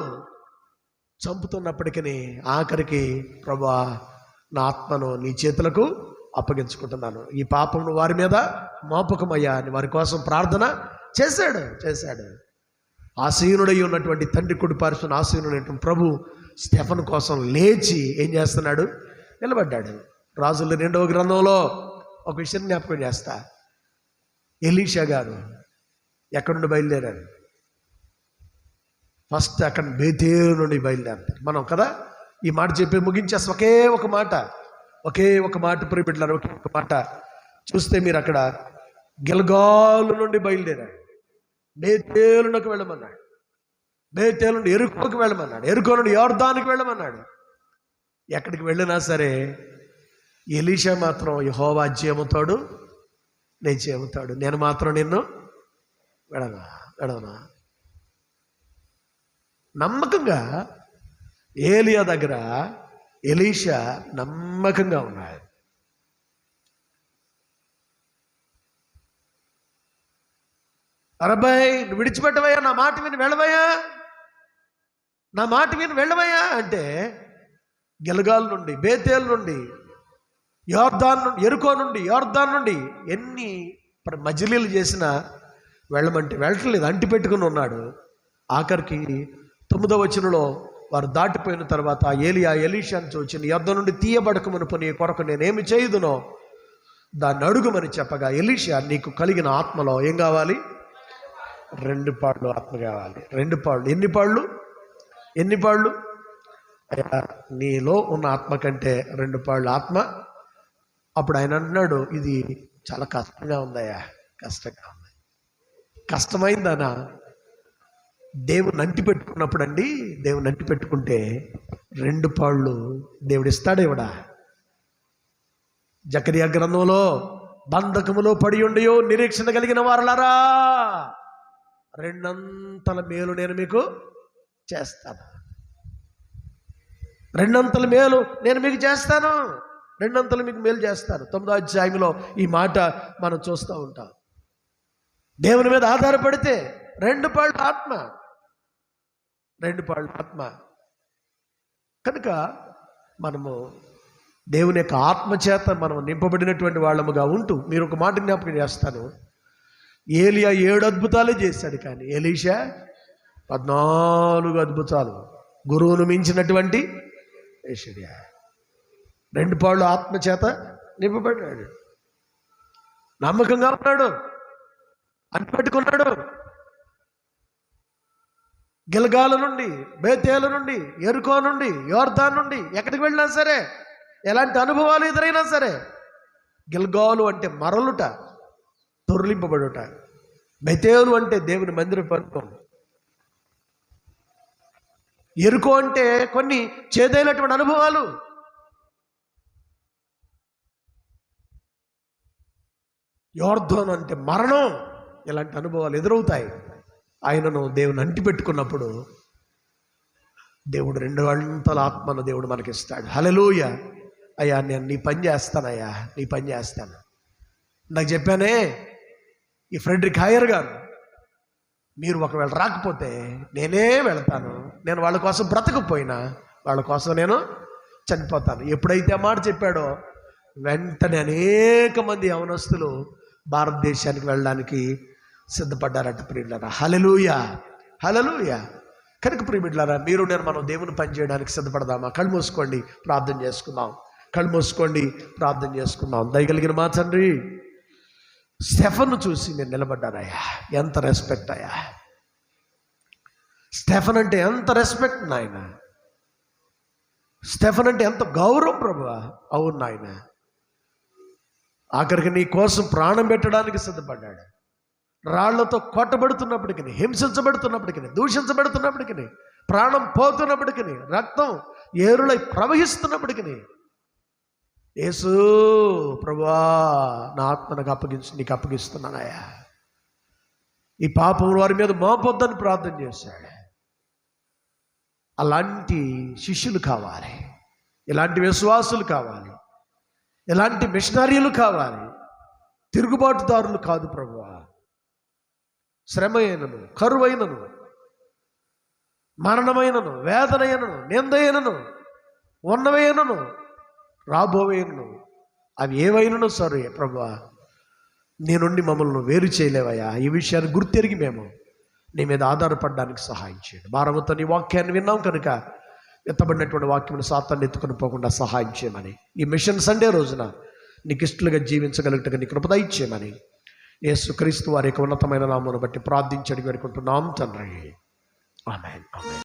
చంపుతున్నప్పటికీ ఆఖరికి ప్రభువా, నా ఆత్మను నీ చేతులకు అప్పగించుకుంటున్నాను, ఈ పాపమును వారి మీద మోపకమయ్యా అని వారి కోసం ప్రార్థన చేశాడు. ఆసీనుడై ఉన్నటువంటి తండ్రి కుడి పార్శ్వన ఆసీనుడైనటువంటి ప్రభు స్టెఫెన్ కోసం లేచి ఏం చేస్తున్నాడు, నిలబడ్డాడు. రాజుల 2వ గ్రంథంలో ఒక విషయం జ్ఞాపకం చేస్తా. ఎలీషా గారు ఎక్కడి నుండి బయలుదేరారు? ఫస్ట్ అక్కడ బేతేలు నుండి బయలుదేరుతారు. మనం కదా ఈ మాట చెప్పి ముగించేస్తాం. ఒకే ఒక మాట ప్రియబిడ్డలారా, ఒకే ఒక మాట చూస్తే మీరు అక్కడ గిల్గాలు నుండి బయలుదేరాడు, బేతేలునకు వెళ్ళమన్నాడు, బేతేలు నుండి ఎరుకోకి వెళ్ళమన్నాడు, ఎరుకో నుండి యోర్దానికి వెళ్ళమన్నాడు. ఎక్కడికి వెళ్ళినా సరే ఎలీషా మాత్రం యెహోవా చెబుతాడు, నేను చెబుతాడు, నేను మాత్రం నిన్ను వెడనా. నమ్మకంగా ఏలియా దగ్గర ఎలీషా నమ్మకంగా ఉన్నాడు. అరబాయ్, నువ్వు విడిచిపెట్టవయ్యా, నా మాట విని వెళ్ళవయ్యా అంటే గిల్గాల్ నుండి, బేతేలు నుండి, ఎరుకో నుండి, యోర్దాన్ నుండి ఎన్ని మజిలీలు చేసినా వెళ్ళమంటే వెళ్ళట్లేదు, అంటి పెట్టుకుని ఉన్నాడు. ఆఖరికి 9వ వచనంలో వారు దాటిపోయిన తర్వాత ఎలీషాను చూచి, నీ యొద్ద నుండి తీయబడకమని నీ కొరకు నేనేమి చేయుదునో దాన్ని అడుగుమని చెప్పగా, ఎలీషా, నీకు కలిగిన ఆత్మలో ఏం కావాలి? 2 పాళ్ళు ఆత్మ కావాలి. 2 పాళ్ళు. ఎన్ని పాళ్ళు? అయ్యా, నీలో ఉన్న ఆత్మ కంటే 2 పాళ్ళు ఆత్మ. అప్పుడు ఆయన అంటున్నాడు, ఇది చాలా కష్టంగా ఉందయ్యా, కష్టంగా ఉంది. కష్టమైందనా? దేవుని అంటి పెట్టుకున్నప్పుడు అండి, దేవుని అంటి పెట్టుకుంటే 2 పాళ్ళు దేవుడు ఇస్తాడు. ఇవిడ జకరియా గ్రంథంలో, బంధకములో పడి ఉండియో నిరీక్షణ కలిగిన వారలారా, 2 అంతల మేలు నేను మీకు చేస్తాను, 2 అంతల మేలు నేను మీకు చేస్తాను, 2 అంతలు మీకు మేలు చేస్తాను. 9వ అధ్యాయంలో ఈ మాట మనం చూస్తూ ఉంటాం. దేవుని మీద ఆధారపడితే 2 పాళ్ళు ఆత్మ, 2 పాళ్ళు ఆత్మ. కనుక మనము దేవుని యొక్క ఆత్మ చేత మనం నింపబడినటువంటి వాళ్ళముగా ఉంటూ, మీరు ఒక మాట జ్ఞాపకం చేస్తాను, ఏలియా 7 అద్భుతాలే చేశాడు, కానీ ఎలీషా 14 అద్భుతాలు, గురువును మించినటువంటి ఏషియా. 2 పాళ్ళు ఆత్మ చేత నింపబడ్డాడు, నమ్మకంగా ఉన్నాడు, అంటిపెట్టుకున్నాడు. గిల్గాలు నుండి, బేతేలు నుండి, ఎరుకో నుండి, యోర్దాన్ నుండి ఎక్కడికి వెళ్ళినా సరే, ఎలాంటి అనుభవాలు ఎదురైనా సరే గిల్గాలు అంటే మరలుట, తొర్లింపబడుట. బెతేలు అంటే దేవుని మందిర పర్వం. ఎరుకో అంటే కొన్ని చేదైనటువంటి అనుభవాలు. యోర్దాను అంటే మరణం. ఇలాంటి అనుభవాలు ఎదురవుతాయి. ఆయనను దేవుని అంటి పెట్టుకున్నప్పుడు దేవుడు 2 గంటల ఆత్మను దేవుడు మనకిస్తాడు. హల్లెలూయా. అయ్యా నేను నీ పని చేస్తానయ్యా, నీ పని చేస్తాను. నాకు చెప్పానే ఈ ఫ్రెడరిక్ హైయర్ గారు, మీరు ఒకవేళ రాకపోతే నేనే వెళతాను. నేను వాళ్ళ కోసం బ్రతకపోయినా వాళ్ళ కోసం నేను చనిపోతాను. ఎప్పుడైతే ఆ మాట చెప్పాడో వెంటనే అనేక మంది యవనస్తులు భారతదేశానికి వెళ్ళడానికి సిద్ధపడ్డారట ప్రియులారా. హల్లెలూయా, హల్లెలూయా. కనుక ప్రియులారా, మీరు నేను మనం దేవుని పని చేయడానికి సిద్ధపడదామా? కళ్ళు మూసుకోండి, ప్రార్థన చేసుకుందాం. కళ్ళు మూసుకోండి, ప్రార్థన చేసుకుందాం. దయగలిగిన మా తండ్రి, స్టెఫన్ను చూసి మీరు నిలబడ్డారయ్యా. ఎంత రెస్పెక్ట్ అయ్యా. స్టెఫన్ అంటే ఎంత రెస్పెక్ట్ నాయన. స్టెఫన్ అంటే ఎంత గౌరవం ప్రభువా. అవును నాయన, ఆఖరికి నీ కోసం ప్రాణం పెట్టడానికి సిద్ధపడ్డాడు. రాళ్లతో కొట్టబడుతున్నప్పటికీ, హింసించబడుతున్నప్పటికీ, దూషించబడుతున్నప్పటికీ, ప్రాణం పోతున్నప్పటికీ, రక్తం ఏరులై ప్రవహిస్తున్నప్పటికీ, యేసు ప్రభువా నా ఆత్మ నీకు అప్పగిస్తున్నానయ్యా, ఈ పాపం వారి మీద మోపొద్దని ప్రార్థన చేశాడు. అలాంటి శిష్యులు కావాలి, ఇలాంటి విశ్వాసులు కావాలి, ఇలాంటి మిషనరీలు కావాలి. తిరుగుబాటుదారులు కాదు ప్రభువా. శ్రమ అయినను, కరువైనను, మరణమైనను, వేదనైనను, నిందైనను, ఉన్నవైనను, రాబోవేనను, అవి ఏవైనను సరే ప్రభువా, నీ నుండి మమ్మల్ని వేరు చేయలేవయ్యా. ఈ విషయాన్ని గుర్తెరిగి మేము నీ మీద ఆధారపడడానికి సహాయం చేయండి. భారముతో నీ వాక్యాన్ని విన్నాం కనుక ఎత్తబడినటువంటి వాక్యం సాతాన్ని ఎత్తుకొని పోకుండా సహాయం చేయమని, ఈ మిషన్ సండే రోజున నీకు ఇష్టలుగా జీవించగలుగుటగా నీ కృప దయచేయమని యేసుక్రీస్తు వారి యొక్క ఉన్నతమైన నామమును బట్టి ప్రార్థించి అడిగి వేడుకుంటున్నాం తండ్రి. ఆమేన్, ఆమేన్.